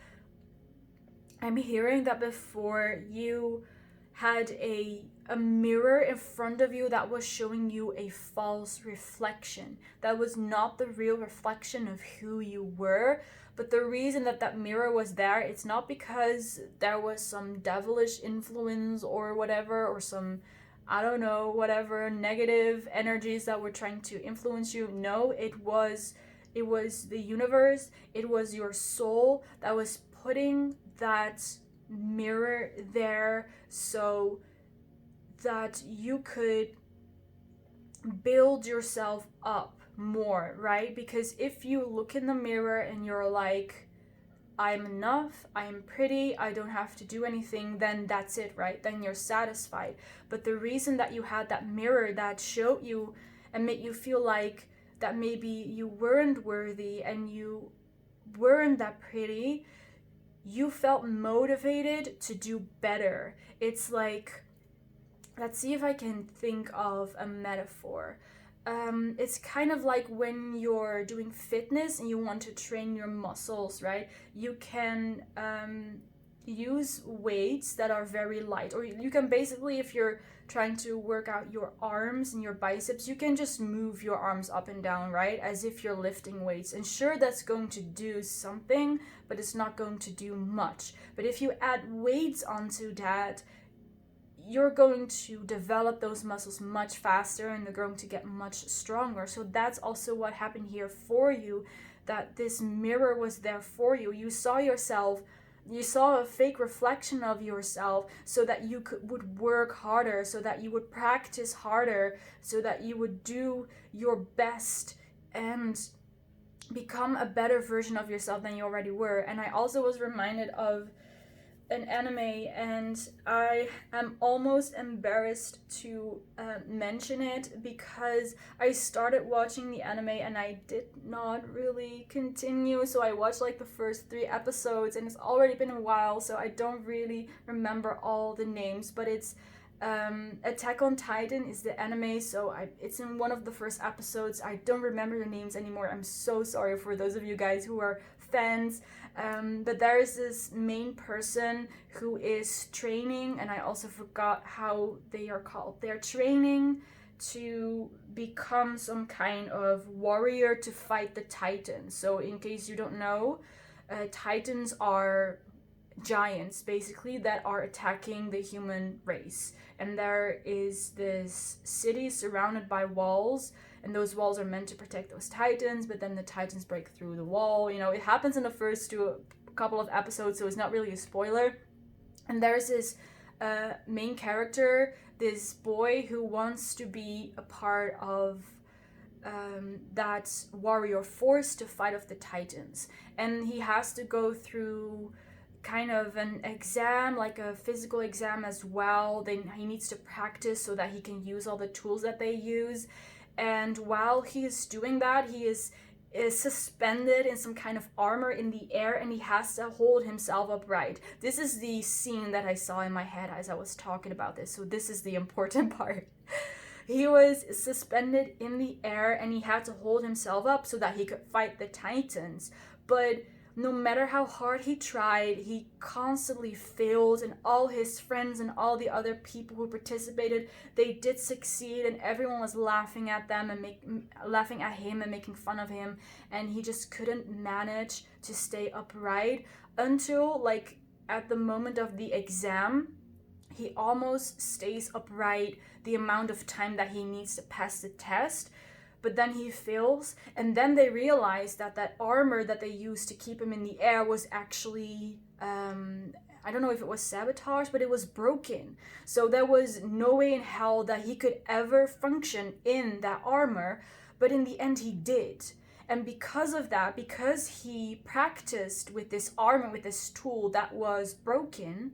I'm hearing that before you had a mirror in front of you that was showing you a false reflection. That was not the real reflection of who you were. But the reason that that mirror was there, it's not because there was some devilish influence or whatever, or some, I don't know, whatever negative energies that were trying to influence you. No, it was the universe, it was your soul that was putting that mirror there so that you could build yourself up more, right? Because if you look in the mirror and you're like, I'm enough, I'm pretty, I don't have to do anything, then that's it, right? Then you're satisfied. But the reason that you had that mirror that showed you and made you feel like that maybe you weren't worthy and you weren't that pretty, you felt motivated to do better. It's like, let's see if I can think of a metaphor. It's kind of like when you're doing fitness and you want to train your muscles, right? You can use weights that are very light, or you can basically, if you're trying to work out your arms and your biceps, you can just move your arms up and down, right? As if you're lifting weights. And sure, that's going to do something, but it's not going to do much. But if you add weights onto that, you're going to develop those muscles much faster and they're going to get much stronger. So that's also what happened here for you, that this mirror was there for you. You saw yourself, you saw a fake reflection of yourself so that you would work harder, so that you would practice harder, so that you would do your best and become a better version of yourself than you already were. And I also was reminded of an anime, and I am almost embarrassed to mention it because I started watching the anime and I did not really continue. So I watched like the first 3 episodes and it's already been a while, so I don't really remember all the names, but it's Attack on Titan is the anime, so it's in one of the first episodes. I don't remember the names anymore. I'm so sorry for those of you guys who are fans. But there is this main person who is training, and I also forgot how they are called. They're training to become some kind of warrior to fight the Titans. So in case you don't know, Titans are giants basically that are attacking the human race. And there is this city surrounded by walls, and those walls are meant to protect those Titans, but then the Titans break through the wall. You know, it happens in the first couple of episodes, so it's not really a spoiler. And there's this main character, this boy who wants to be a part of that warrior force to fight off the Titans. And he has to go through kind of an exam, like a physical exam as well. Then he needs to practice so that he can use all the tools that they use. And while he is doing that, he is suspended in some kind of armor in the air, and he has to hold himself upright. This is the scene that I saw in my head as I was talking about this, so this is the important part. He was suspended in the air and he had to hold himself up so that he could fight the Titans. But no matter how hard he tried, he constantly failed, and all his friends and all the other people who participated, they did succeed, and everyone was laughing at them and laughing at him and making fun of him, and he just couldn't manage to stay upright until, like, at the moment of the exam, he almost stays upright the amount of time that he needs to pass the test. But then he fails, and then they realize that armor that they used to keep him in the air was actually, I don't know if it was sabotage, but it was broken. So there was no way in hell that he could ever function in that armor, but in the end he did. And because of that, because he practiced with this armor, with this tool that was broken,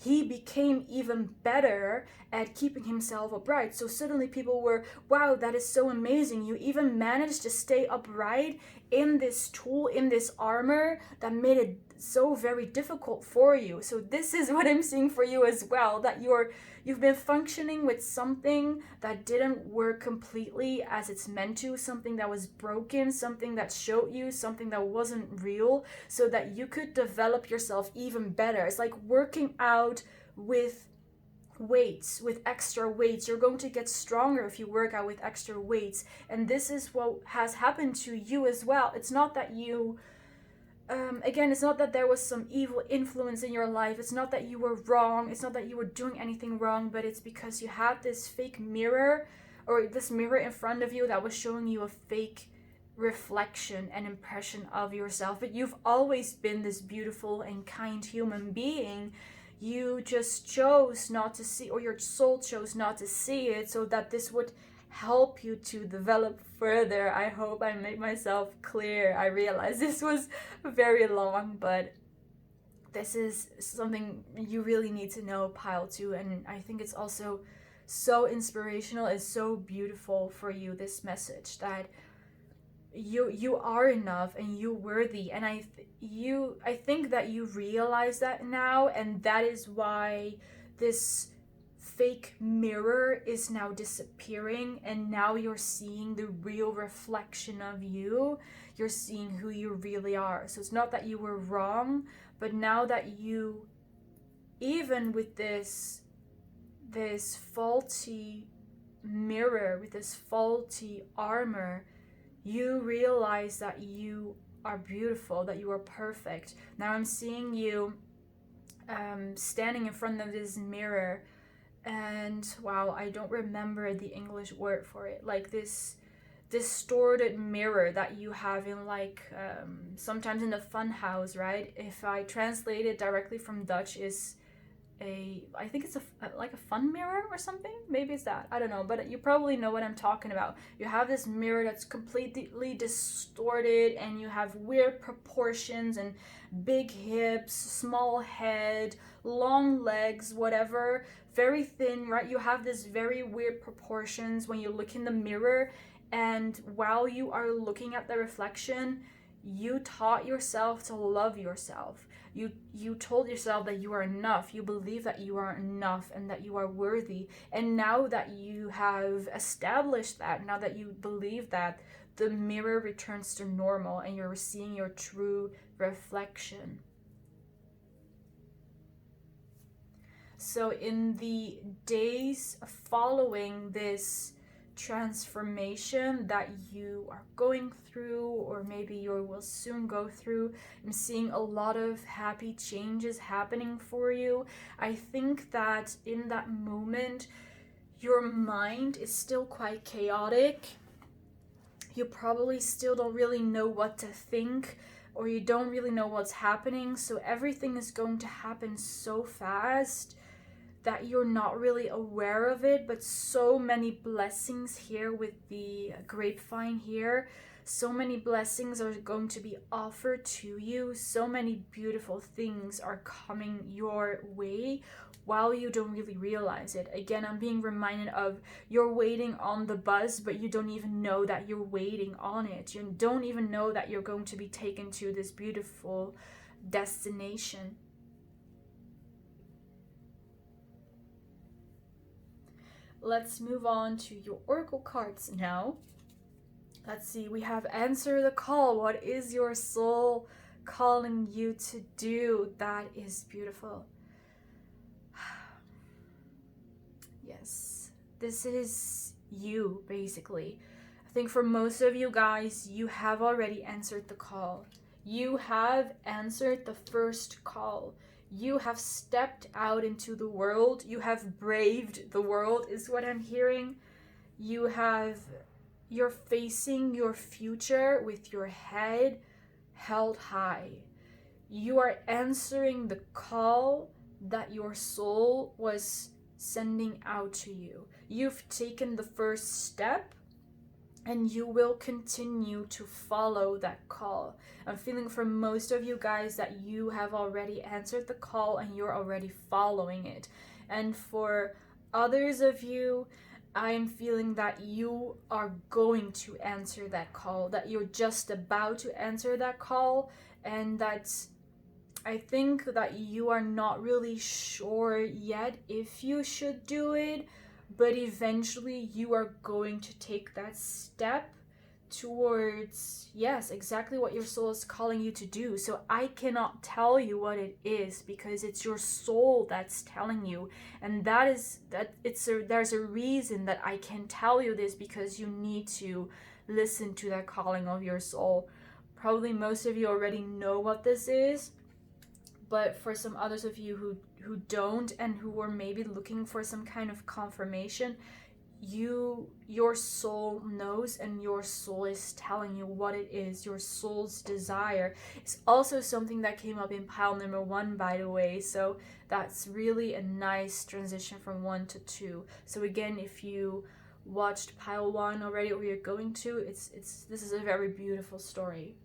he became even better at keeping himself upright. So suddenly people were, wow, that is so amazing. You even managed to stay upright in this tool, in this armor that made it so very difficult for you. So this is what I'm seeing for you as well, that you've been functioning with something that didn't work completely as it's meant to, something that was broken, something that showed you something that wasn't real, so that you could develop yourself even better. It's like working out with weights, with extra weights. You're going to get stronger if you work out with extra weights. And this is what has happened to you as well. It's not that you again, it's not that there was some evil influence in your life. It's not that you were wrong. It's not that you were doing anything wrong, but it's because you had this fake mirror, or this mirror in front of you that was showing you a fake reflection and impression of yourself. But you've always been this beautiful and kind human being. You just chose not to see, or your soul chose not to see it, so that this would help you to develop further. I hope I made myself clear. I realize this was very long, but this is something you really need to know, pile 2, and I think it's also so inspirational. It's so beautiful for you, this message that you are enough and you're worthy. And I think that you realize that now, and that is why this fake mirror is now disappearing, and now you're seeing the real reflection of you. You're seeing who you really are. So it's not that you were wrong, but now that you, even with this faulty mirror, with this faulty armor, you realize that you are beautiful, that you are perfect. Now I'm seeing you standing in front of this mirror, and wow, I don't remember the English word for it, like this distorted mirror that you have in, like, sometimes in the fun house, right? If I translate it directly from Dutch, is I think it's like a fun mirror or something. Maybe it's that, I don't know, but you probably know what I'm talking about. You have this mirror that's completely distorted, and you have weird proportions and big hips, small head, long legs, whatever, very thin, right? You have this very weird proportions when you look in the mirror, and while you are looking at the reflection, you taught yourself to love yourself. You told yourself that you are enough. You believe that you are enough and that you are worthy. And now that you have established that, now that you believe that, the mirror returns to normal and you're seeing your true reflection. So in the days following this transformation that you are going through, or maybe you will soon go through, I'm seeing a lot of happy changes happening for you. I think that in that moment, your mind is still quite chaotic. You probably still don't really know what to think, or you don't really know what's happening. So everything is going to happen so fast that you're not really aware of it, but so many blessings here with the grapevine here. So many blessings are going to be offered to you. So many beautiful things are coming your way while you don't really realize it. Again, I'm being reminded of you're waiting on the bus, but you don't even know that you're waiting on it. You don't even know that you're going to be taken to this beautiful destination. Let's move on to your oracle cards now. Let's see, we have answer the call. What is your soul calling you to do? That is beautiful. Yes, this is you, basically. I think for most of you guys, you have already answered the call. You have answered the first call. You have stepped out into the world. You have braved the world, is what I'm hearing. You're facing your future with your head held high. You are answering the call that your soul was sending out to you. You've taken the first step, and you will continue to follow that call. I'm feeling for most of you guys that you have already answered the call and you're already following it. And for others of you, I'm feeling that you are going to answer that call, that you're just about to answer that call, and that's, I think that you are not really sure yet if you should do it, but eventually you are going to take that step towards, yes, exactly what your soul is calling you to do. So I cannot tell you what it is because it's your soul that's telling you, and there's a reason that I can tell you this, because you need to listen to that calling of your soul. Probably most of you already know what this is, but for some others of you who don't and who are maybe looking for some kind of confirmation, your soul knows, and your soul is telling you what it is. Your soul's desire is also something that came up in pile number 1, by the way, so that's really a nice transition from 1 to 2. So again, if you watched pile 1 already, or you're going to, this is a very beautiful story.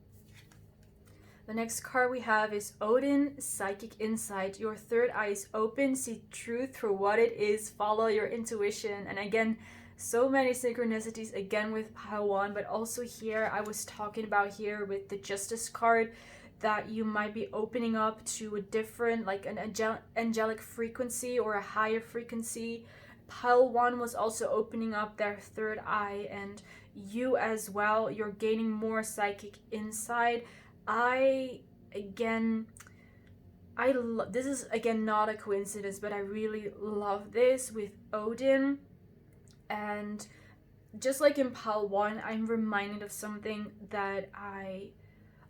The next card we have is Odin, Psychic Insight. Your third eye is open. See truth for what it is. Follow your intuition. And again, so many synchronicities again with pile 1, but also here I was talking about here with the Justice card that you might be opening up to a different, like an angelic frequency or a higher frequency. Pile 1 was also opening up their third eye, and you as well, you're gaining more psychic insight. This is again not a coincidence, but I really love this with Odin. And just like in pile 1, I'm reminded of something that I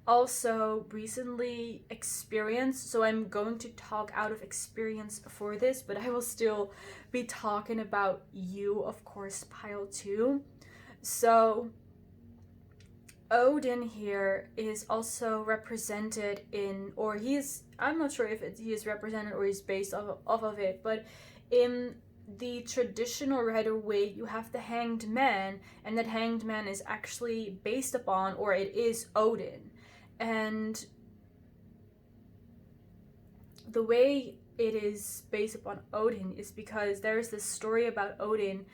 also recently experienced. So I'm going to talk out of experience for this, but I will still be talking about you, of course, pile 2. So Odin here is also represented in, or I'm not sure if he is represented or he's based off of it, but in the traditional Rider-Waite, you have the Hanged Man, and that Hanged Man is actually based upon, or it is Odin. And the way it is based upon Odin is because there's this story about Odin.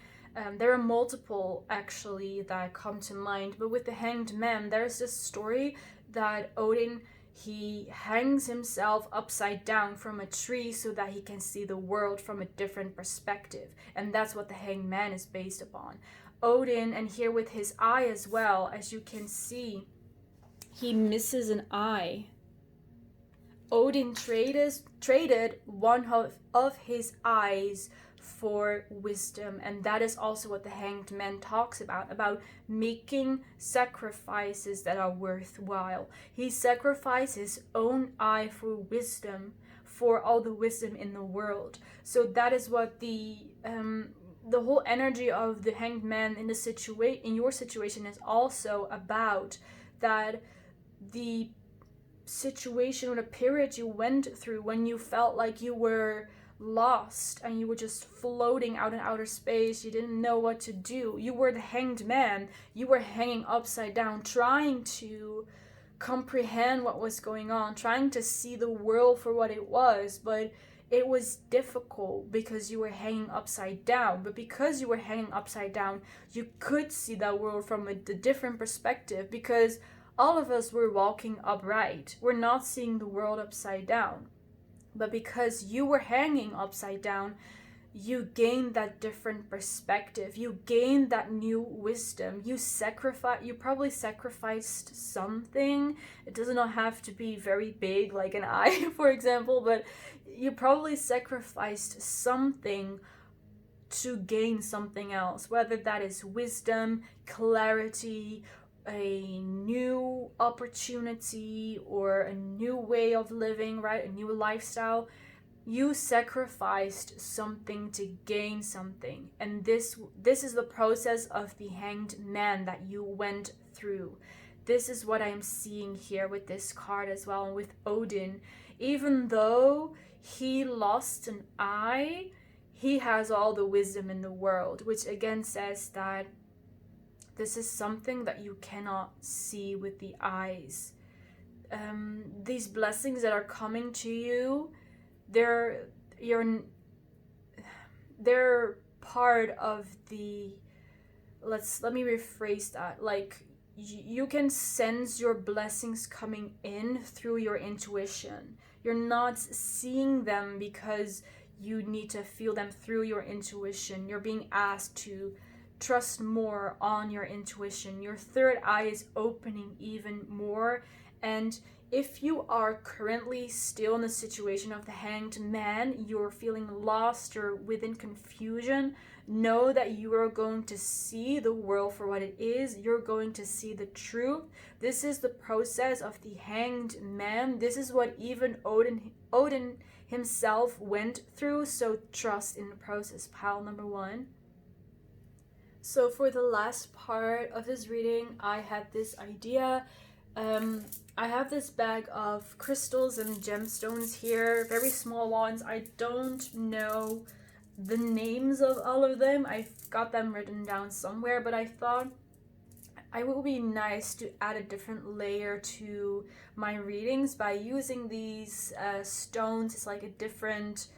There are multiple actually that come to mind, but with the Hanged Man, there's this story that Odin, he hangs himself upside down from a tree so that he can see the world from a different perspective, and that's what the Hanged Man is based upon. Odin, and here with his eye as well, as you can see, he misses an eye. Odin traded one of his eyes for wisdom, and that is also what the Hanged Man talks about making sacrifices that are worthwhile. He sacrificed his own eye for wisdom, for all the wisdom in the world. So that is what the whole energy of the Hanged Man in your situation is also about. That the situation or the period you went through when you felt like you were lost and you were just floating out in outer space. You didn't know what to do. You were the hanged man. You were hanging upside down, trying to comprehend what was going on, trying to see the world for what it was, but it was difficult because you were hanging upside down. But because you were hanging upside down, you could see that world from a different perspective, because all of us were walking upright. We're not seeing the world upside down. But because you were hanging upside down, you gained that different perspective. You gained that new wisdom. You probably sacrificed something. It does not have to be very big, like an eye, for example, but you probably sacrificed something to gain something else, whether that is wisdom, clarity, a new opportunity, or a new way of living, right? A new lifestyle. You sacrificed something to gain something. And this is the process of the hanged man that you went through. This is what I'm seeing here with this card as well, and with Odin. Even though he lost an eye, he has all the wisdom in the world, which again says that this is something that you cannot see with the eyes. These blessings that are coming to you, they're part of the, let me rephrase that, like you can sense your blessings coming in through your intuition. You're not seeing them because you need to feel them through your intuition. You're being asked to trust more on your intuition. Your third eye is opening even more. And if you are currently still in the situation of the hanged man, you're feeling lost or within confusion, know that you are going to see the world for what it is. You're going to see the truth. This is the process of the hanged man. This is what even Odin himself went through. So trust in the process, pile number one. So for the last part of this reading, I had this idea. I have this bag of crystals and gemstones here, very small ones. I don't know the names of all of them. I've got them written down somewhere, but I thought it would be nice to add a different layer to my readings by using these stones. It's like a different,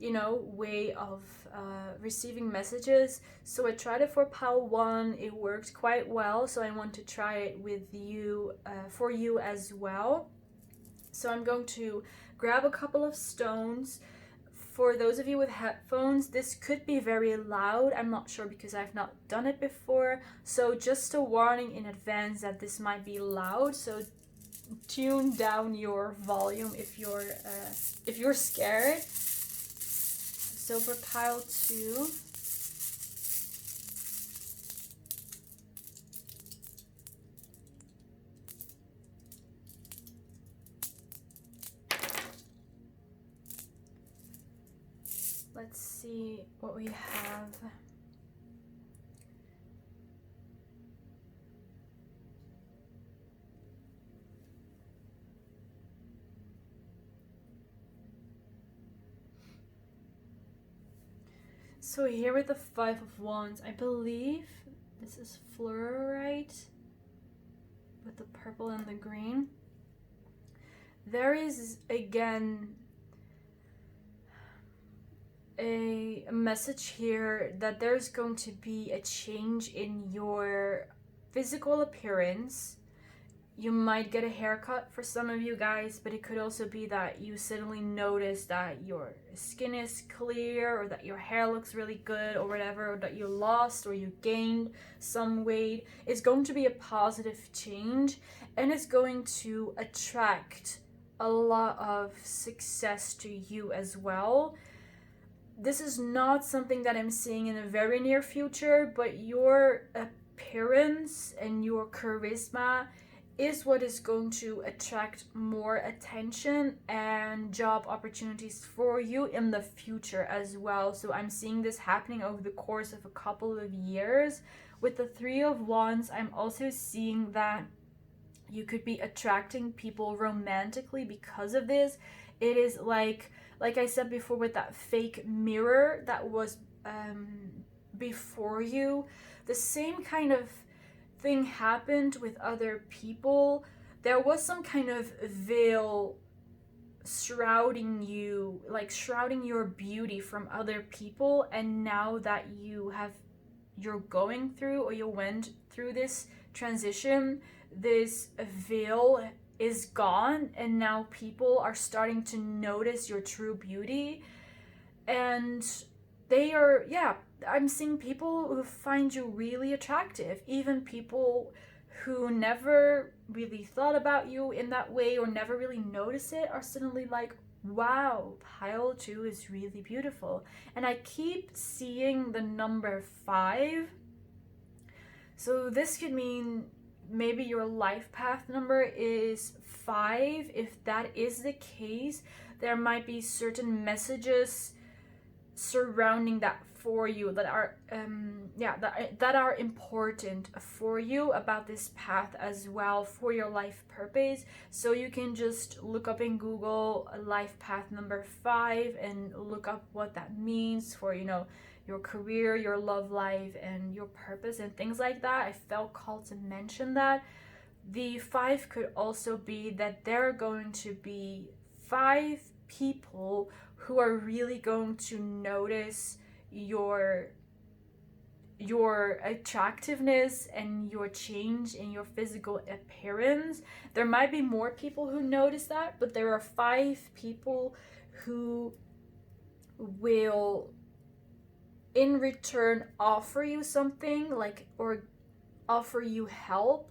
way of receiving messages. So I tried it for pile 1. It worked quite well, so I want to try it with you, for you as well. So I'm going to grab a couple of stones. For those of you with headphones, this could be very loud. I'm not sure because I've not done it before. So just a warning in advance that this might be loud. So tune down your volume if you're scared. So for pile 2, let's see what we have. So here with the 5 of Wands, I believe this is fluorite with the purple and the green. There is, again, a message here that there's going to be a change in your physical appearance. You might get a haircut for some of you guys, but it could also be that you suddenly notice that your skin is clear, or that your hair looks really good, or whatever, or that you lost or you gained some weight. It's going to be a positive change, and it's going to attract a lot of success to you as well. This is not something that I'm seeing in a very near future, but your appearance and your charisma is what is going to attract more attention and job opportunities for you in the future as well. So I'm seeing this happening over the course of a couple of years. With the 3 of Wands, I'm also seeing that you could be attracting people romantically because of this. It is like like I said before, with that fake mirror that was before you, the same kind of thing happened with other people. There was some kind of veil shrouding you, like shrouding your beauty from other people, and now that you're going through, or you went through this transition, this veil is gone, and now people are starting to notice your true beauty. And they are, yeah, I'm seeing people who find you really attractive, even people who never really thought about you in that way or never really noticed it are suddenly like, wow, pile 2 is really beautiful. And I keep seeing the number 5. So this could mean maybe your life path number is 5. If that is the case, there might be certain messages surrounding that for you that are that are important for you about this path as well, for your life purpose. So you can just look up in Google life path number 5 and look up what that means for, you know, your career, your love life, and your purpose and things like that. I felt called to mention that. The 5 could also be that there are going to be 5 people who are really going to notice your attractiveness and your change in your physical appearance. There might be more people who notice that, but there are 5 people who will in return offer you something, like, or offer you help,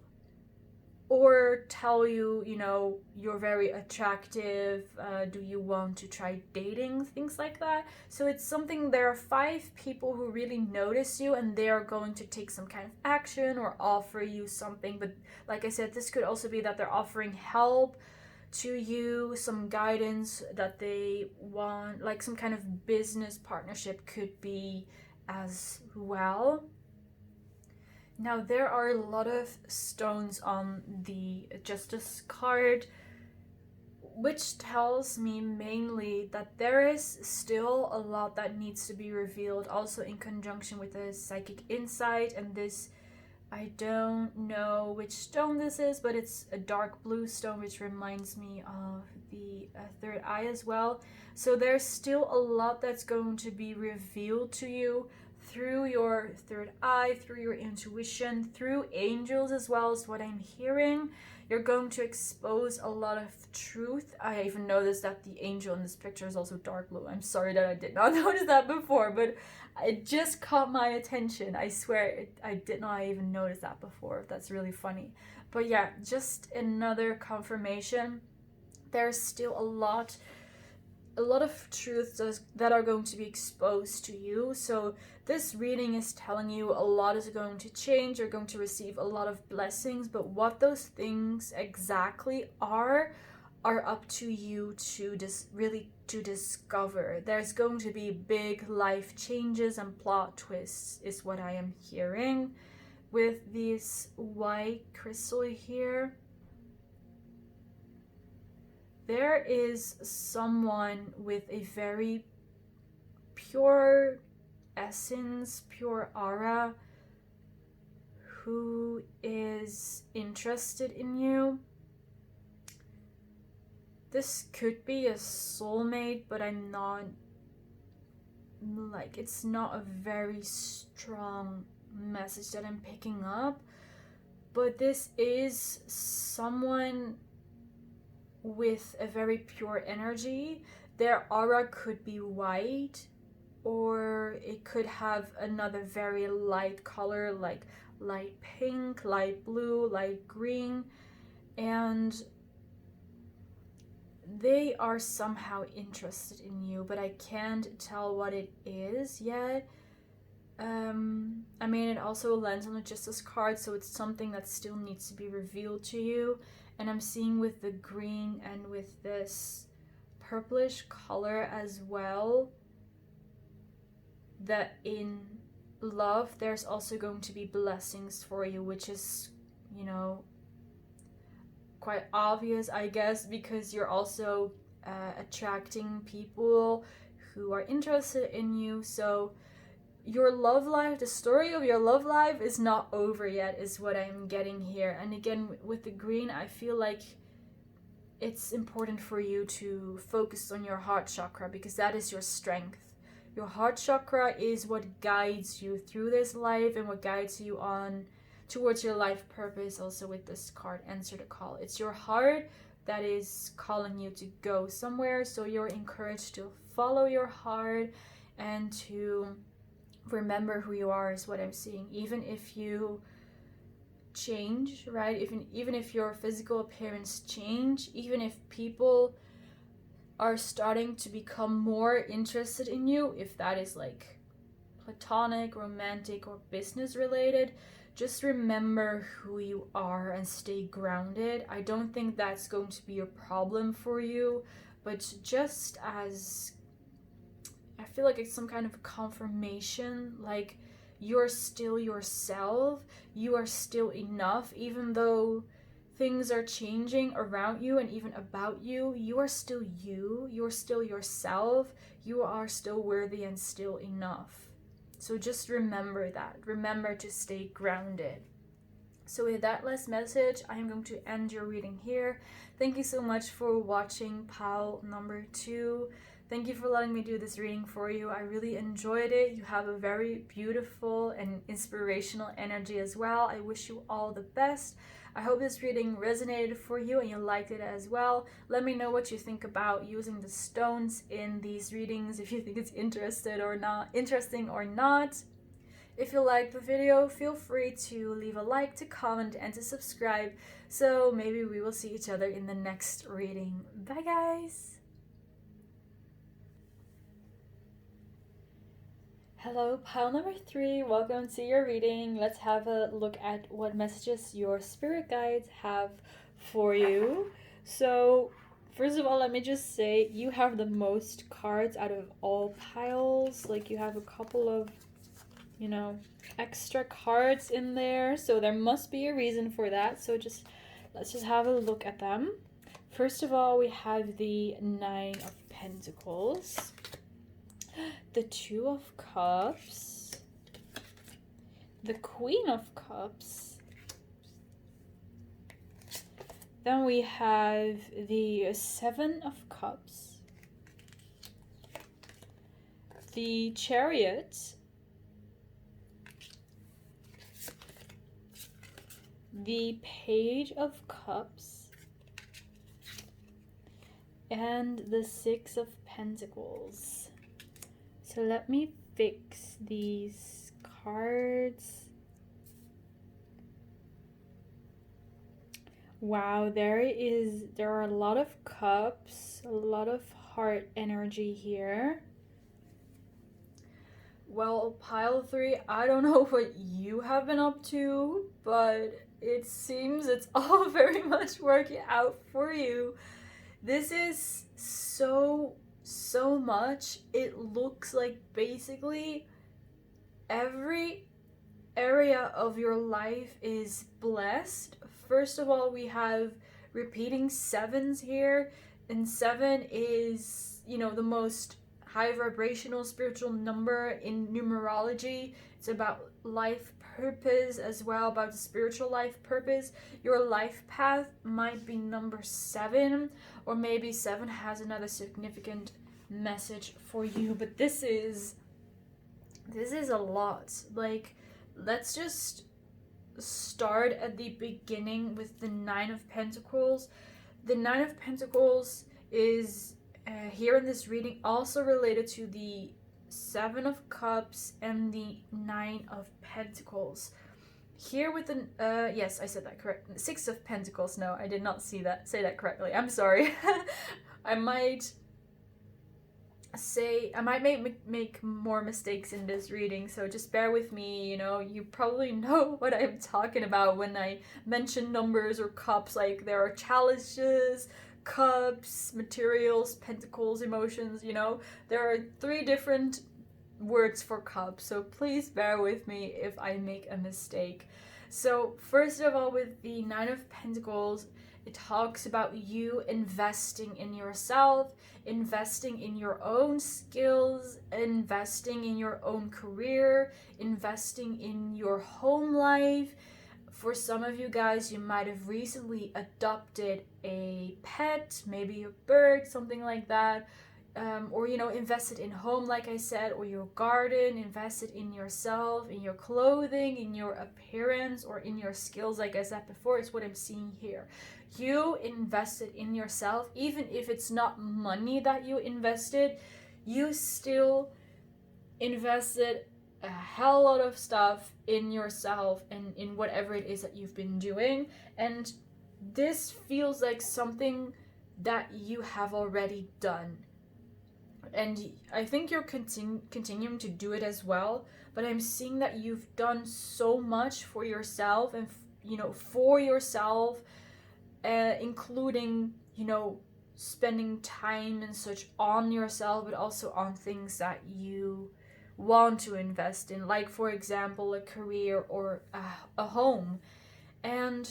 or tell you, you know, you're very attractive, do you want to try dating, things like that. So it's something, there are 5 people who really notice you, and they are going to take some kind of action or offer you something. But like I said, this could also be that they're offering help to you, some guidance that they want, like some kind of business partnership could be as well. Now, there are a lot of stones on the Justice card, which tells me mainly that there is still a lot that needs to be revealed, also in conjunction with the Psychic Insight. And this, I don't know which stone this is, but it's a dark blue stone, which reminds me of the third eye as well. So there's still a lot that's going to be revealed to you through your third eye, through your intuition, through angels as well, is what I'm hearing. You're going to expose a lot of truth. I even noticed that the angel in this picture is also dark blue. I'm sorry that I did not notice that before, but it just caught my attention. I swear I did not even notice that before. That's really funny. But yeah, just another confirmation. There's still a lot of truths that are going to be exposed to you. So this reading is telling you a lot is going to change. You're going to receive a lot of blessings, but what those things exactly are up to you to really to discover. There's going to be big life changes and plot twists, is what I am hearing with this white crystal here. There is someone with a very pure essence, pure aura, who is interested in you. This could be a soulmate, but I'm not, like, it's not a very strong message that I'm picking up. But this is someone with a very pure energy. Their aura could be white, or it could have another very light color, like light pink, light blue, light green, and they are somehow interested in you, but I can't tell what it is yet. I mean, it also lands on the Justice card, so it's something that still needs to be revealed to you. And I'm seeing with the green and with this purplish color as well, that in love there's also going to be blessings for you, which is, you know, quite obvious, I guess, because you're also attracting people who are interested in you. So your love life, the story of your love life is not over yet, is what I'm getting here. And again, with the green, I feel like it's important for you to focus on your heart chakra, because that is your strength. Your heart chakra is what guides you through this life and what guides you on towards your life purpose. Also with this card, answer the call. It's your heart that is calling you to go somewhere. So you're encouraged to follow your heart and to remember who you are, is what I'm seeing. Even if you change, right? Even if your physical appearance change, even if people are starting to become more interested in you, if that is like platonic, romantic, or business related, just remember who you are and stay grounded. I don't think that's going to be a problem for you, but just as I feel like it's some kind of confirmation, like you're still yourself, you are still enough, even though things are changing around you and even about you, you are still you, you're still yourself, you are still worthy and still enough. So just remember that, remember to stay grounded. So with that last message, I am going to end your reading here. Thank you so much for watching pile number 2. Thank you for letting me do this reading for you. I really enjoyed it. You have a very beautiful and inspirational energy as well. I wish you all the best. I hope this reading resonated for you and you liked it as well. Let me know what you think about using the stones in these readings, if you think it's interesting or not. If you liked the video, feel free to leave a like, to comment, and to subscribe. So maybe we will see each other in the next reading. Bye guys! Hello, pile number 3. Welcome to your reading. Let's have a look at what messages your spirit guides have for you. So, first of all, let me just say you have the most cards out of all piles. Like, you have a couple of, extra cards in there. So there must be a reason for that. So let's just have a look at them. First of all, we have the 9 of Pentacles, the 2 of Cups, the Queen of Cups, then we have the 7 of Cups, the Chariot, the Page of Cups, and the 6 of Pentacles. So let me fix these cards. Wow, there are a lot of cups, a lot of heart energy here. Well, pile 3, I don't know what you have been up to, but it seems it's all very much working out for you. This is so much. It looks like basically every area of your life is blessed. First of all, we have repeating 7s here, and 7 is, the most high vibrational spiritual number in numerology. It's about life purpose as well, about the spiritual life purpose. Your life path might be number 7, or maybe 7 has another significant message for you, but this is a lot. Like, let's just start at the beginning with the 9 of Pentacles. The 9 of Pentacles is here in this reading also related to the 7 of Cups and the 9 of Pentacles. Here with the yes, I said that correct. 6 of Pentacles. No, I did not say that correctly. I'm sorry. I might make more mistakes in this reading, so just bear with me. You probably know what I'm talking about when I mention numbers or cups. Like, there are chalices, cups, materials, pentacles, emotions. There are 3 different words for cups, so please bear with me if I make a mistake. So first of all, with the 9 of Pentacles, It talks about you investing in yourself, investing in your own skills, investing in your own career, investing in your home life. For some of you guys, you might have recently adopted a pet, maybe a bird, something like that. Or, you know, invested in home, like I said, or your garden, invested in yourself, in your clothing, in your appearance, or in your skills, like I said before. It's what I'm seeing here. You invested in yourself, even if it's not money that you invested, you still invested a hell lot of stuff in yourself and in whatever it is that you've been doing. And this feels like something that you have already done. And I think you're continuing to do it as well, but I'm seeing that you've done so much for yourself and, you know, for yourself, including, you know, spending time and such on yourself, but also on things that you want to invest in, like, for example, a career or a home. And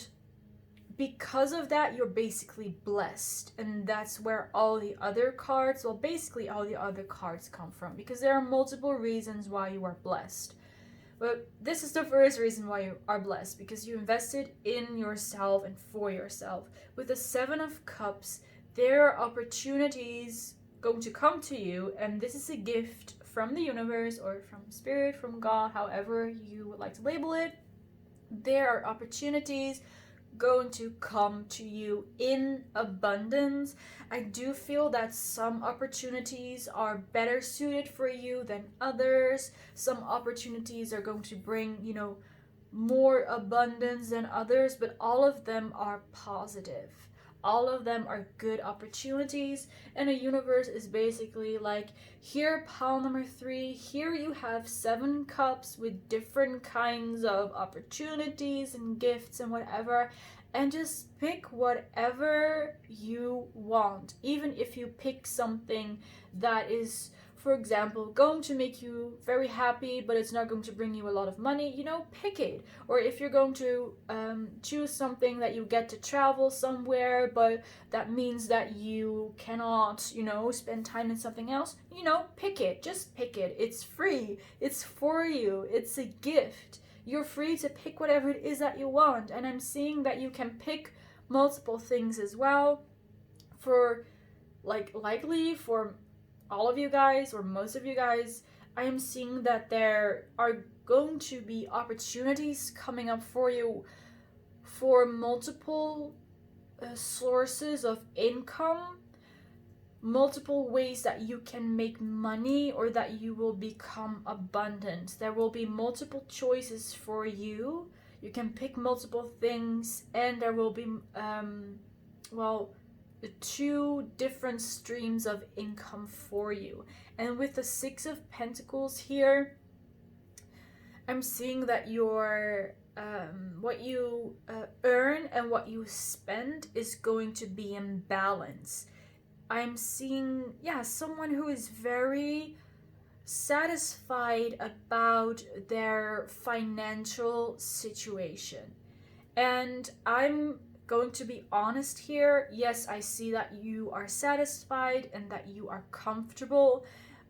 because of that, you're basically blessed. And that's where all the other cards, well, basically all the other cards come from, because there are multiple reasons why you are blessed. But this is the first reason why you are blessed, because you invested in yourself and for yourself. With the Seven of Cups, there are opportunities going to come to you, and this is a gift from the universe or from spirit, from God, however you would like to label it. There are opportunities going to come to you in abundance. I do feel that some opportunities are better suited for you than others. Some opportunities are going to bring, you know, more abundance than others, but all of them are positive. All of them are good opportunities, and a universe is basically like, here, pile number 3, here you have 7 cups with different kinds of opportunities and gifts and whatever, and just pick whatever you want. Even if you pick something that is, for example, going to make you very happy, but it's not going to bring you a lot of money, you know, pick it. Or if you're going to choose something that you get to travel somewhere, but that means that you cannot, you know, spend time in something else, you know, pick it. Just pick it. It's free. It's for you. It's a gift. You're free to pick whatever it is that you want. And I'm seeing that you can pick multiple things as well. For, like, likely for all of you guys, or most of you guys, I am seeing that there are going to be opportunities coming up for you for multiple sources of income, multiple ways that you can make money, or that you will become abundant. There will be multiple choices for you. You can pick multiple things, and there will be, well, 2 different streams of income for you. And with the 6 of Pentacles here, I'm seeing that your what you earn and what you spend is going to be in balance. I'm seeing, yeah, someone who is very satisfied about their financial situation. And I'm going to be honest here. Yes, I see that you are satisfied and that you are comfortable,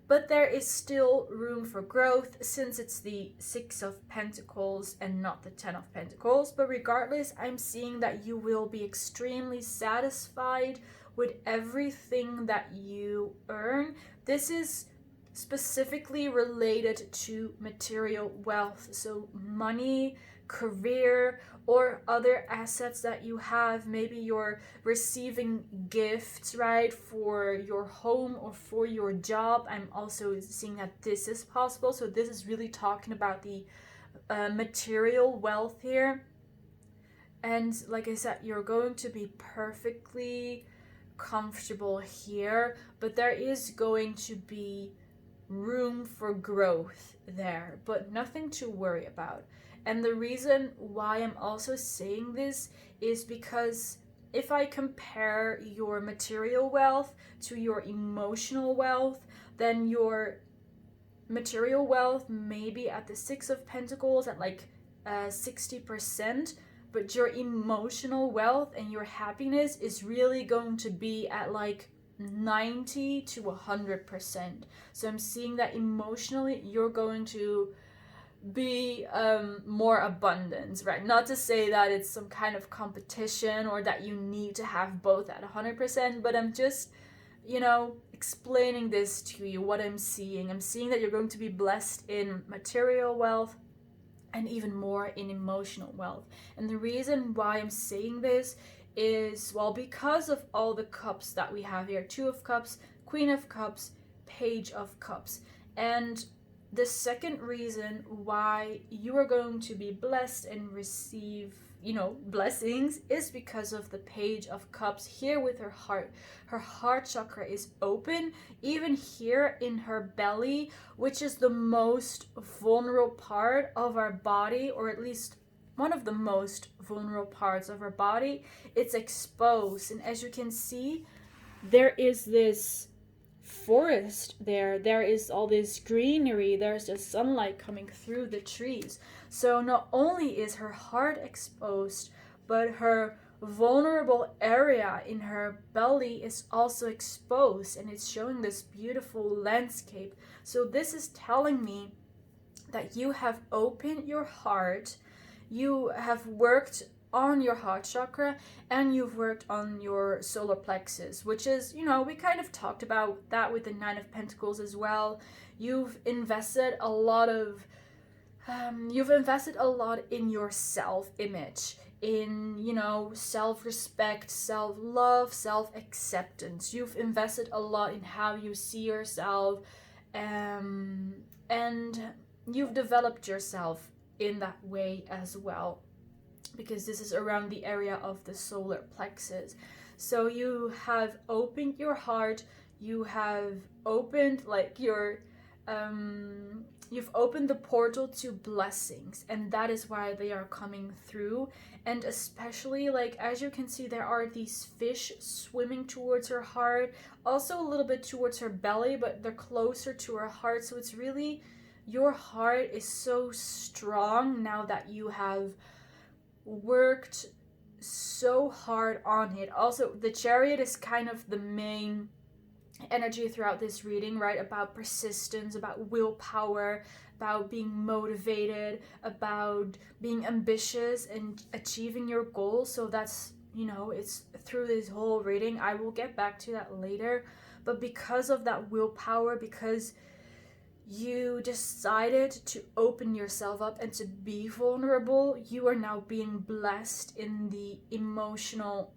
but there is still room for growth, since it's the 6 of Pentacles and not the 10 of Pentacles. But regardless, I'm seeing that you will be extremely satisfied with everything that you earn. This is specifically related to material wealth, so money, career, or other assets that you have. Maybe you're receiving gifts, right, for your home or for your job. I'm also seeing that this is possible. So this is really talking about the material wealth here. And like I said, you're going to be perfectly comfortable here, but there is going to be room for growth there, but nothing to worry about. And the reason why I'm also saying this is because if I compare your material wealth to your emotional wealth, then your material wealth may be at the 6 of Pentacles at like 60%, but your emotional wealth and your happiness is really going to be at like 90 to 100%. So I'm seeing that emotionally you're going to be more abundant, right? Not to say that it's some kind of competition or that you need to have both at 100%, but I'm just, explaining this to you, what I'm seeing. I'm seeing that you're going to be blessed in material wealth and even more in emotional wealth. And the reason why I'm saying this is, well, because of all the cups that we have here. Two of Cups, Queen of Cups, Page of Cups. And the second reason why you are going to be blessed and receive, blessings is because of the Page of Cups here with her heart. Her heart chakra is open, even here in her belly, which is the most vulnerable part of our body, or at least one of the most vulnerable parts of our body. It's exposed, and as you can see, there is this forest there is all this greenery, there's just sunlight coming through the trees. So not only is her heart exposed, but her vulnerable area in her belly is also exposed, and it's showing this beautiful landscape. So this is telling me that you have opened your heart, you have worked on your heart chakra, and you've worked on your solar plexus, which is, we kind of talked about that with the Nine of Pentacles as well. You've invested a lot in your self-image, in, self-respect, self-love, self-acceptance. You've invested a lot in how you see yourself, and you've developed yourself in that way as well, because this is around the area of the solar plexus. So you have opened your heart, you have opened you've opened the portal to blessings, and that is why they are coming through. And especially, as you can see, there are these fish swimming towards her heart, also a little bit towards her belly, but they're closer to her heart. So it's really, your heart is so strong now that you have worked so hard on it. Also, the Chariot is kind of the main energy throughout this reading, right? About persistence, about willpower, about being motivated, about being ambitious and achieving your goals. So that's, it's through this whole reading. I will get back to that later. But because of that willpower, because you decided to open yourself up and to be vulnerable, you are now being blessed in the emotional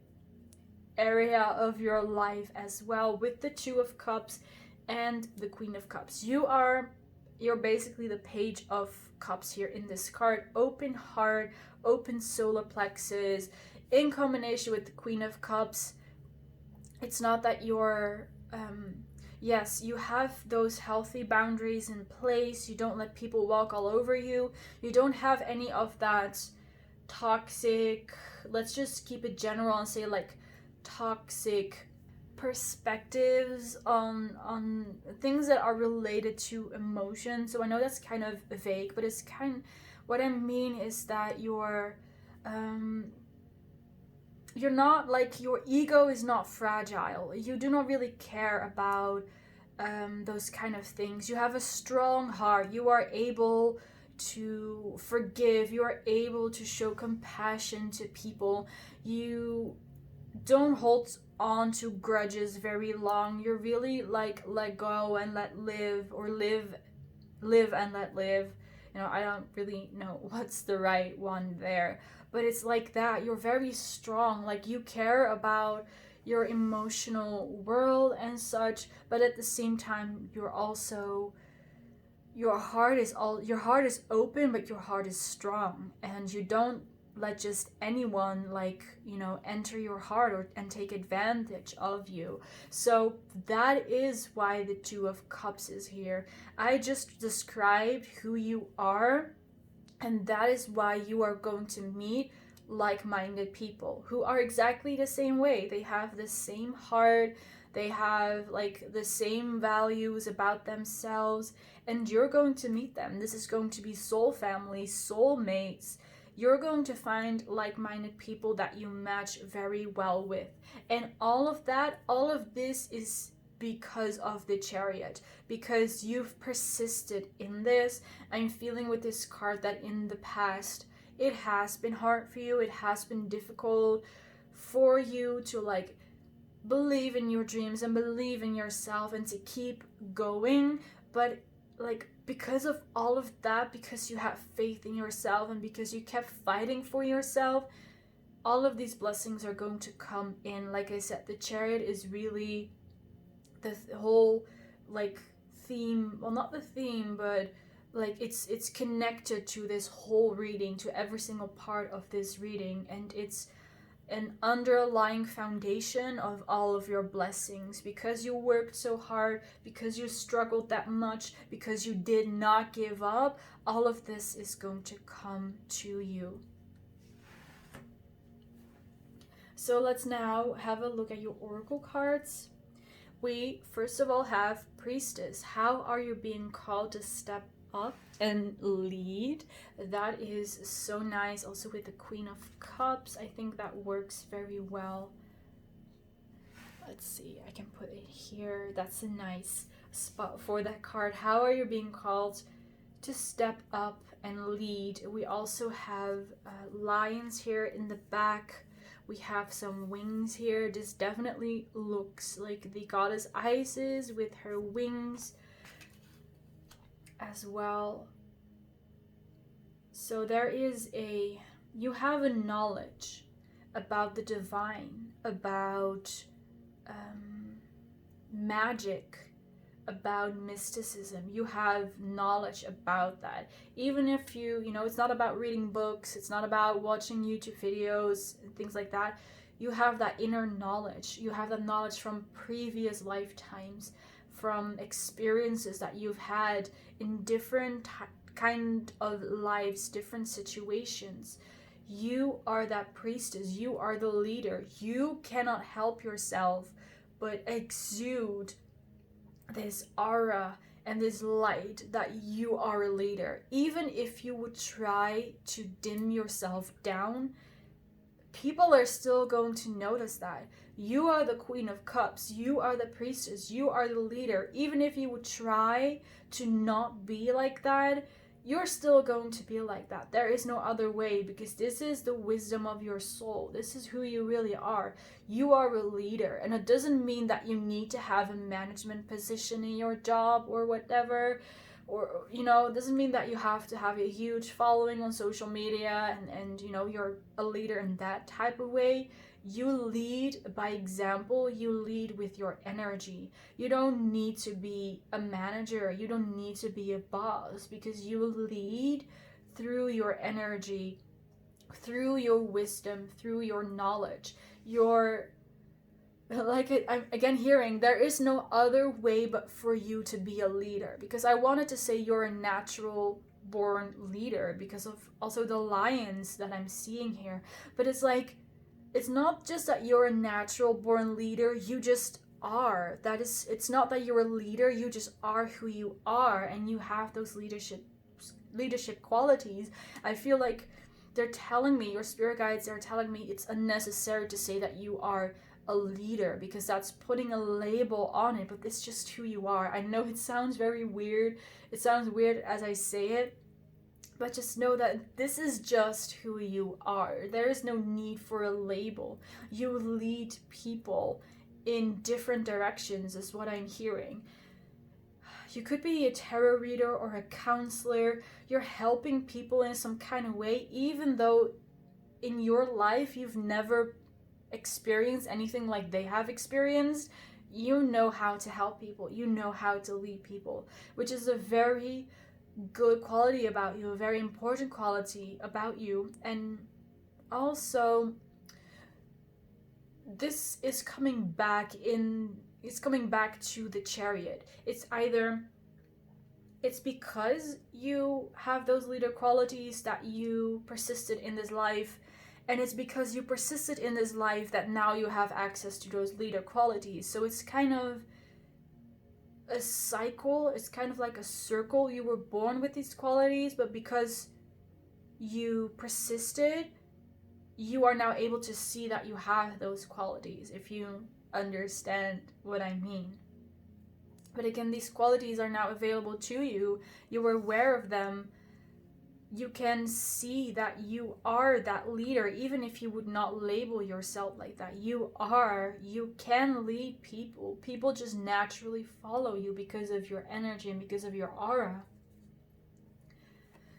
area of your life as well, with the Two of Cups and the Queen of Cups. You're basically the Page of Cups here in this card. Open heart, open solar plexus, in combination with the Queen of Cups. It's not that you're yes, you have those healthy boundaries in place. You don't let people walk all over you. You don't have any of that toxic, let's just keep it general and say toxic perspectives on things that are related to emotion. So I know that's kind of vague, but it's what I mean is that you're not, your ego is not fragile. You do not really care about those kind of things. You have a strong heart. You are able to forgive. You are able to show compassion to people. You don't hold on to grudges very long. You're really let go and let live, or live and let live. I don't really know what's the right one there, but it's like that. You're very strong. You care about your emotional world and such, but at the same time, you're also, your heart is open, but your heart is strong, and you don't let just anyone enter your heart and take advantage of you. So that is why the Two of Cups is here. I just described who you are, and that is why you are going to meet like-minded people who are exactly the same way. They have the same heart, they have the same values about themselves, and you're going to meet them. This is going to be soul family, soul mates. you're going to find like-minded people that you match very well with. And all of this is because of the Chariot, because you've persisted in this. I'm feeling with this card that in the past it has been hard for you, it has been difficult for you to like believe in your dreams and believe in yourself and to keep going. But like, because of all of that, because you have faith in yourself and because you kept fighting for yourself, all of these blessings are going to come in. Like I said, the Chariot is really the whole like theme, well, not the theme, but like it's connected to this whole reading, to every single part of this reading, and it's an underlying foundation of all of your blessings. Because you worked so hard, because you struggled that much, because you did not give up, all of this is going to come to you. So let's now have a look at your oracle cards. We first of all have Priestess. How are you being called to step up and lead? That is so nice. Also with the Queen of Cups, I think that works very well. Let's see, I can put it here. That's a nice spot for that card. How are you being called to step up and lead? We also have lions here in the back. We have some wings here. This definitely looks like the goddess Isis with her wings as well. So there is you have a knowledge about the divine, about magic, about mysticism. You have knowledge about that. Even if you know, it's not about reading books, it's not about watching YouTube videos and things like that. You have that inner knowledge. You have that knowledge from previous lifetimes, from experiences that you've had in different kind of lives, different situations. You are that priestess. You are the leader. You cannot help yourself but exude this aura and this light that you are a leader. Even if you would try to dim yourself down, people are still going to notice that. You are the Queen of Cups. You are the priestess. You are the leader. Even if you would try to not be like that, you're still going to be like that. There is no other way, because this is the wisdom of your soul. This is who you really are. You are a leader, and it doesn't mean that you need to have a management position in your job or whatever, or you know, it doesn't mean that you have to have a huge following on social media and you know, you're a leader in that type of way. You lead by example. You lead with your energy. You don't need to be a manager. You don't need to be a boss, because you lead through your energy, through your wisdom, through your knowledge. You're like, I'm again hearing there is no other way but for you to be a leader, because I wanted to say you're a natural born leader because of also the lions that I'm seeing here. But it's like, it's not just that you're a natural born leader, you just are. That is, it's not that you're a leader, you just are who you are, and you have those leadership qualities. I feel like they're telling me, your spirit guides are telling me, it's unnecessary to say that you are a leader, because that's putting a label on it, but it's just who you are. I know it sounds very weird. It sounds weird as I say it, but just know that this is just who you are. There is no need for a label. You lead people in different directions, is what I'm hearing. You could be a tarot reader or a counselor. You're helping people in some kind of way, even though in your life you've never experienced anything like they have experienced. You know how to help people. You know how to lead people, which is a very good quality about you, a very important quality about you. And also, this is coming back to the Chariot. It's either it's because you have those leader qualities that you persisted in this life, and it's because you persisted in this life that now you have access to those leader qualities. So it's kind of a cycle. It's kind of like a circle. You were born with these qualities, but because you persisted, you are now able to see that you have those qualities, if you understand what I mean. But again, these qualities are now available to you. You are aware of them. You can see that you are that leader, even if you would not label yourself like that. You can lead people. People just naturally follow you because of your energy and because of your aura.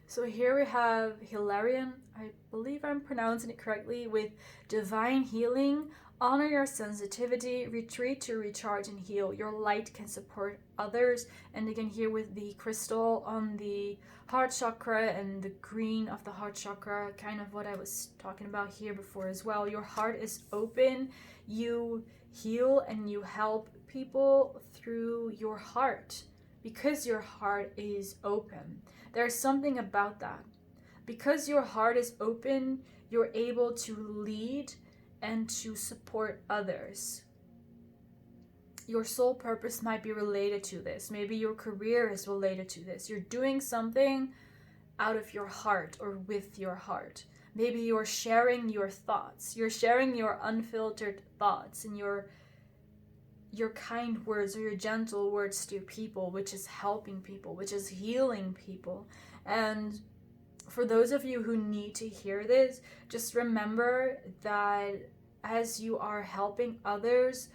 So here we have Hilarion, I believe I'm pronouncing it correctly, with divine healing. Honor your sensitivity, retreat to recharge and heal. Your light can support others. And again, here with the crystal on the heart chakra and the green of the heart chakra, kind of what I was talking about here before as well. Your heart is open. You heal and you help people through your heart because your heart is open. There's something about that. Because your heart is open, you're able to lead and to support others. Your soul purpose might be related to this. Maybe your career is related to this. You're doing something out of your heart or with your heart. Maybe you're sharing your thoughts. You're sharing your unfiltered thoughts and your kind words or your gentle words to people, which is helping people, which is healing people. And for those of you who need to hear this, just remember that as you are helping others,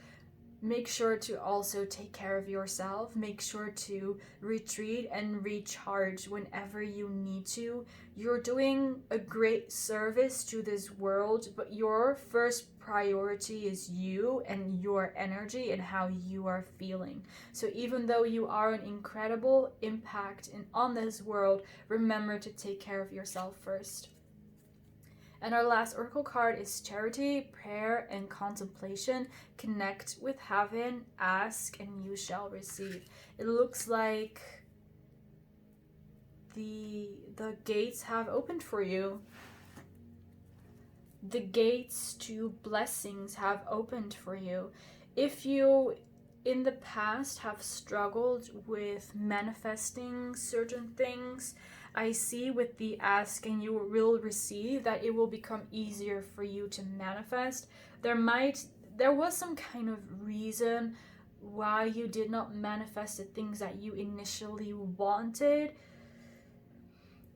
make sure to also take care of yourself. Make sure to retreat and recharge whenever you need to. You're doing a great service to this world, but your first priority is you and your energy and how you are feeling. So even though you are an incredible impact on this world, remember to take care of yourself first. And our last oracle card is Charity, Prayer, and Contemplation. Connect with heaven, ask, and you shall receive. It looks like the gates have opened for you. The gates to blessings have opened for you. If you in the past have struggled with manifesting certain things, I see with the ask and you will receive that it will become easier for you to manifest. There was some kind of reason why you did not manifest the things that you initially wanted.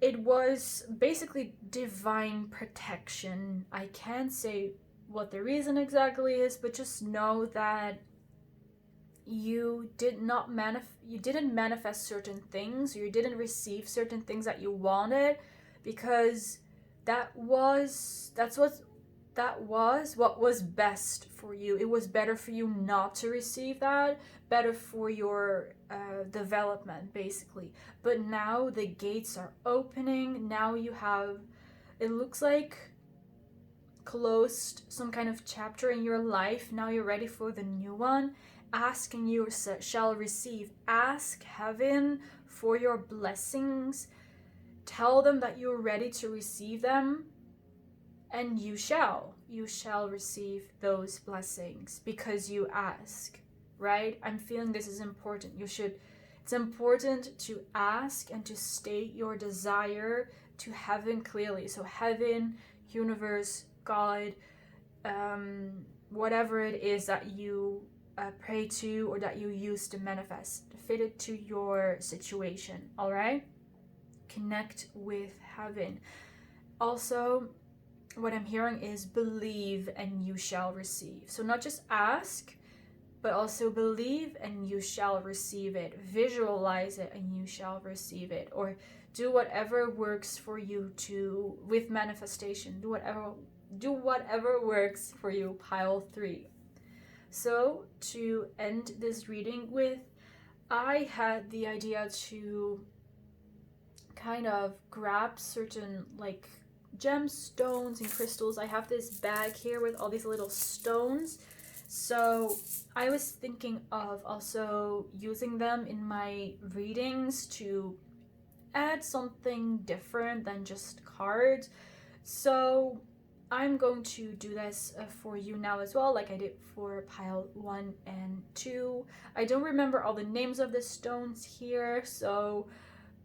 It was basically divine protection. I can't say what the reason exactly is, but just know that you didn't manifest certain things, or you didn't receive certain things that you wanted, because that was what was best for you. It was better for you not to receive that, better for your development, basically. But now the gates are opening. Now you have, it looks like, closed some kind of chapter in your life. Now you're ready for the new one. Ask and you shall receive. Ask heaven for your blessings. Tell them that you're ready to receive them, and you shall receive those blessings because you ask, right? I'm feeling this is important. It's important to ask and to state your desire to heaven clearly. So heaven, universe, God, whatever it is that you pray to or that you use to manifest, fit it to your situation. All right, connect with heaven. Also, what I'm hearing is believe and you shall receive. So not just ask, but also believe and you shall receive it. Visualize it and you shall receive it. Or do whatever works for you with manifestation. Do whatever works for you, pile 3. So to end this reading with, I had the idea to kind of grab certain like gemstones and crystals. I have this bag here with all these little stones. So I was thinking of also using them in my readings to add something different than just cards. So I'm going to do this for you now as well, like I did for pile 1 and 2. I don't remember all the names of the stones here, so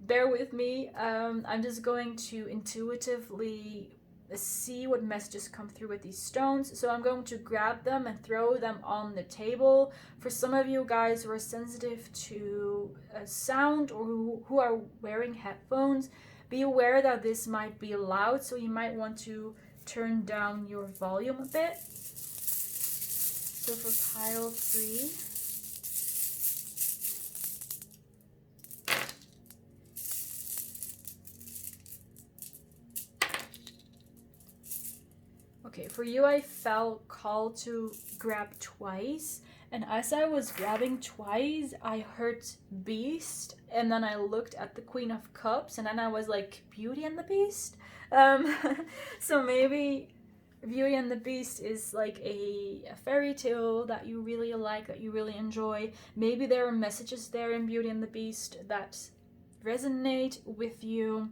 bear with me. I'm just going to intuitively see what messages come through with these stones. So I'm going to grab them and throw them on the table. For some of you guys who are sensitive to sound, or who are wearing headphones, be aware that this might be loud, so you might want to turn down your volume a bit. So for pile 3, okay, for you, I felt called to grab twice, and as I was grabbing twice, I heard Beast, and then I looked at the Queen of Cups, and then I was like, Beauty and the Beast? So maybe Beauty and the Beast is like a fairy tale that you really like, that you really enjoy. Maybe there are messages there in Beauty and the Beast that resonate with you.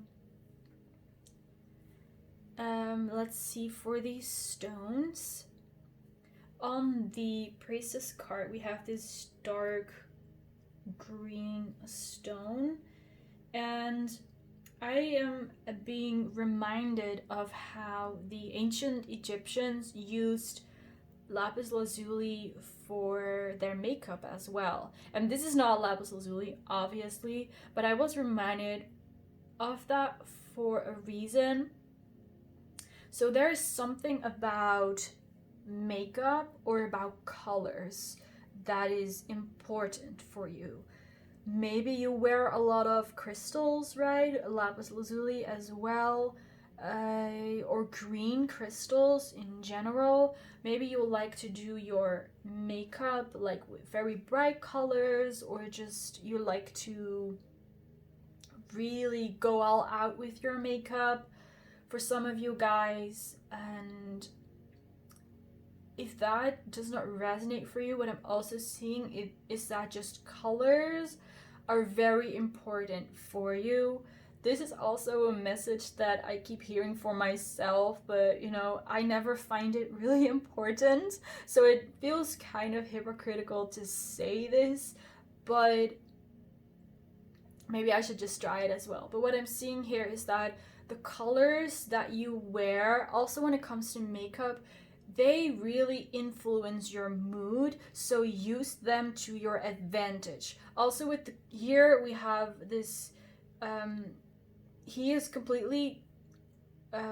Let's see, for these stones. On the Priestess card, we have this dark green stone, and I am being reminded of how the ancient Egyptians used lapis lazuli for their makeup as well. And this is not lapis lazuli, obviously, but I was reminded of that for a reason. So there is something about makeup or about colors that is important for you. Maybe you wear a lot of crystals, right? Lapis lazuli as well, or green crystals in general. Maybe you like to do your makeup like with very bright colors, or just you like to really go all out with your makeup. For some of you guys, and if that does not resonate for you, what I'm also seeing is that just colors are very important for you. This is also a message that I keep hearing for myself, but you know, I never find it really important, so it feels kind of hypocritical to say this, but maybe I should just try it as well. But what I'm seeing here is that the colors that you wear, also when it comes to makeup, they really influence your mood, so use them to your advantage. Also with here we have this, he is completely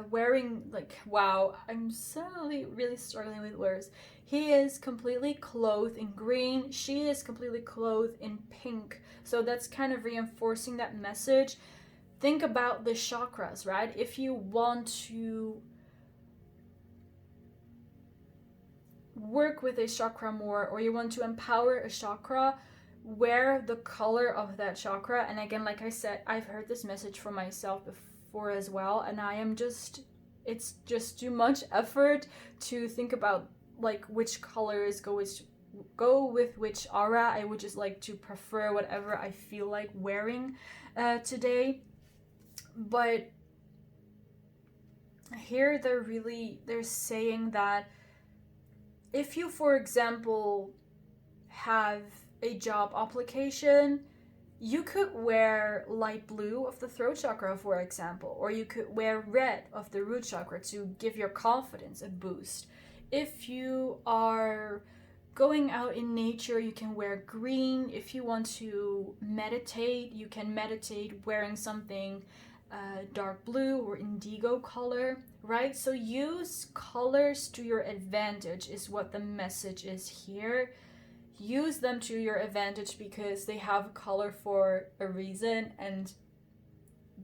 wearing, like, wow, I'm suddenly really struggling with words. He is completely clothed in green, she is completely clothed in pink, so that's kind of reinforcing that message. Think about the chakras, right? If you want to work with a chakra more, or you want to empower a chakra, wear the color of that chakra. And again, like I said, I've heard this message from myself before as well, and it's just too much effort to think about like which colors go with which aura. I would just like to prefer whatever I feel like wearing today. But here they're saying that if you, for example, have a job application, you could wear light blue of the throat chakra, for example, or you could wear red of the root chakra to give your confidence a boost. If you are going out in nature, you can wear green. If you want to meditate, you can meditate wearing something dark blue or indigo color, right? So use colors to your advantage is what the message is here. Use them to your advantage because they have color for a reason, and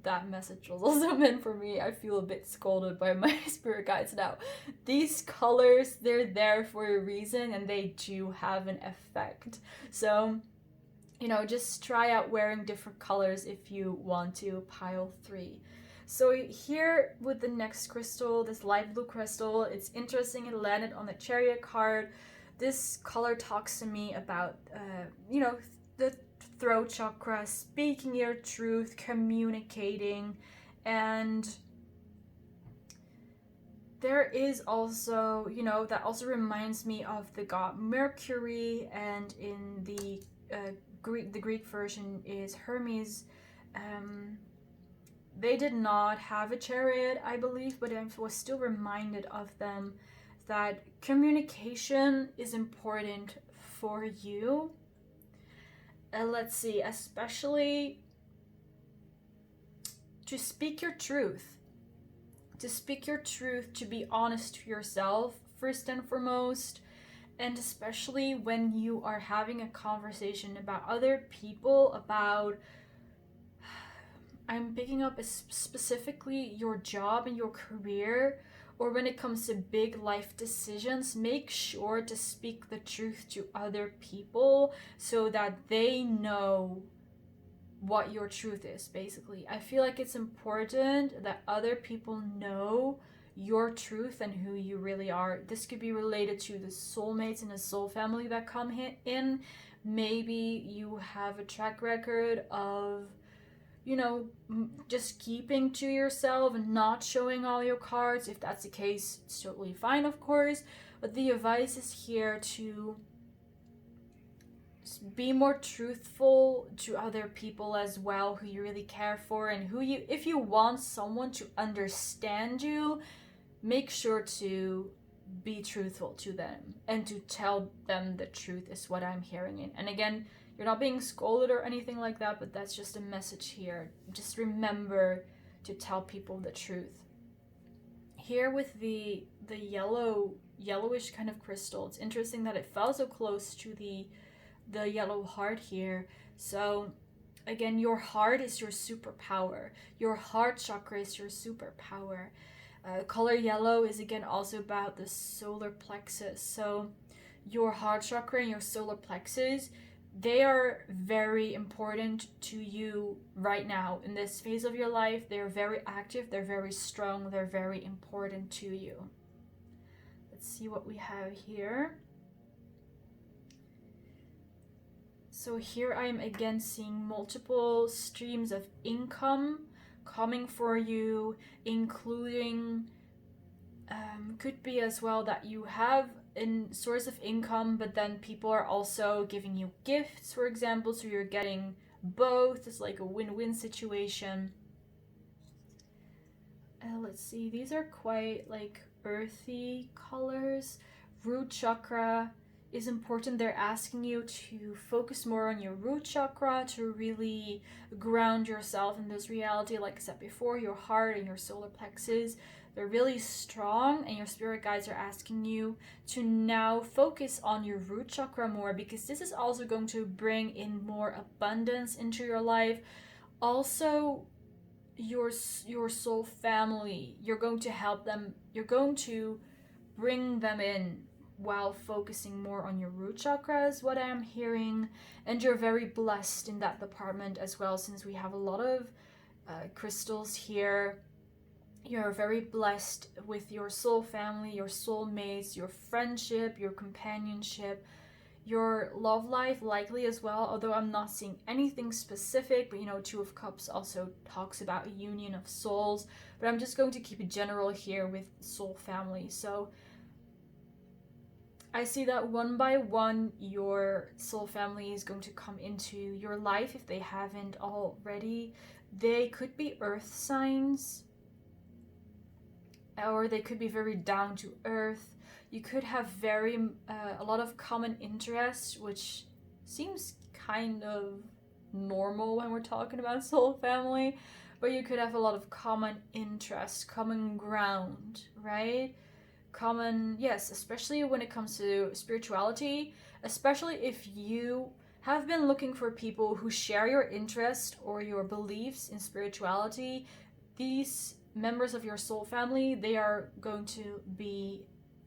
that message was also meant for me. I feel a bit scolded by my spirit guides now. These colors, they're there for a reason, and they do have an effect. So, you know, just try out wearing different colors if you want to. Pile 3. So here with the next crystal, this light blue crystal, it's interesting, it landed on the Chariot card. This color talks to me about, you know, the throat chakra, speaking your truth, communicating, and there is also, you know, that also reminds me of the god Mercury, and in the Greek version is Hermes, They did not have a chariot, I believe, but I was still reminded of them that communication is important for you. Let's see, especially to speak your truth. To speak your truth, to be honest to yourself, first and foremost, and especially when you are having a conversation about other people, about, I'm picking up specifically your job and your career, or when it comes to big life decisions, make sure to speak the truth to other people so that they know what your truth is, basically. I feel like it's important that other people know your truth and who you really are. This could be related to the soulmates and the soul family that come in. Maybe you have a track record of, you know, just keeping to yourself and not showing all your cards. If that's the case, it's totally fine, of course. But the advice is here to be more truthful to other people as well, who you really care for, and who you, if you want someone to understand you, make sure to be truthful to them and to tell them the truth, is what I'm hearing in. And again, you're not being scolded or anything like that, but that's just a message here. Just remember to tell people the truth. Here with the yellowish kind of crystal, it's interesting that it fell so close to the yellow heart here. So again, your heart is your superpower. Your heart chakra is your superpower. Color yellow is again also about the solar plexus. So your heart chakra and your solar plexus, they are very important to you right now in this phase of your life. They're very active, they're very strong, they're very important to you. Let's see what we have here. So here I'm again seeing multiple streams of income coming for you, including, could be as well that you have a source of income, but then people are also giving you gifts, for example, so you're getting both. It's like a win-win situation. Let's see, these are quite like earthy colors. Root chakra is important. They're asking you to focus more on your root chakra, to really ground yourself in this reality. Like I said before, your heart and your solar plexus, they're really strong, and your spirit guides are asking you to now focus on your root chakra more, because this is also going to bring in more abundance into your life. Also, your soul family, you're going to help them, you're going to bring them in while focusing more on your root chakra, is what I'm hearing. And you're very blessed in that department as well, since we have a lot of crystals here. You're very blessed with your soul family, your soulmates, your friendship, your companionship, your love life likely as well, although I'm not seeing anything specific. But you know, Two of Cups also talks about a union of souls, but I'm just going to keep it general here with soul family. So I see that one by one your soul family is going to come into your life if they haven't already. They could be earth signs, or they could be very down to earth. You could have a lot of common interests, which seems kind of normal when we're talking about soul family, but you could have a lot of common interests, common ground, right? Common, yes, especially when it comes to spirituality, especially if you have been looking for people who share your interest or your beliefs in spirituality. These members of your soul family, they are going to be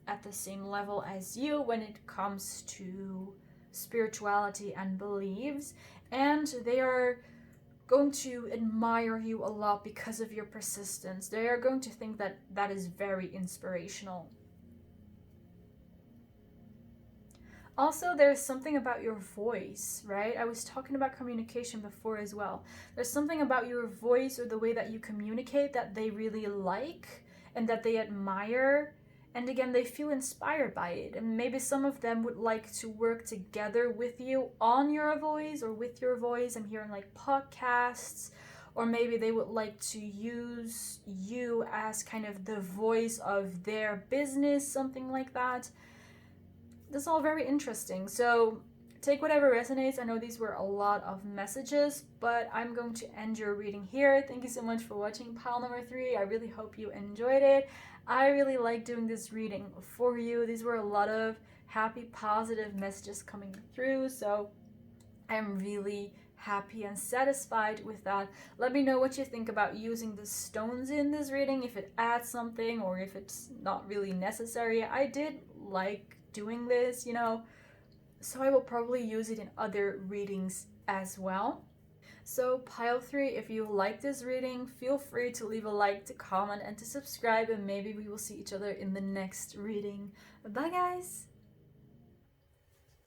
at the same level as you when it comes to spirituality and beliefs, and they are going to admire you a lot because of your persistence. They are going to think that that is very inspirational. Also, there's something about your voice, right? I was talking about communication before as well. There's something about your voice or the way that you communicate that they really like and that they admire. And again, they feel inspired by it. And maybe some of them would like to work together with you on your voice or with your voice. I'm hearing like podcasts or maybe they would like to use you as kind of the voice of their business, something like that. That's all very interesting. So take whatever resonates. I know these were a lot of messages, but I'm going to end your reading here. Thank you so much for watching pile number 3. I really hope you enjoyed it. I really like doing this reading for you. These were a lot of happy, positive messages coming through, so I'm really happy and satisfied with that. Let me know what you think about using the stones in this reading, if it adds something or if it's not really necessary. I did like doing this, you know, so I will probably use it in other readings as well. So pile 3, if you like this reading, feel free to leave a like, to comment, and to subscribe, and maybe we will see each other in the next reading. Bye guys!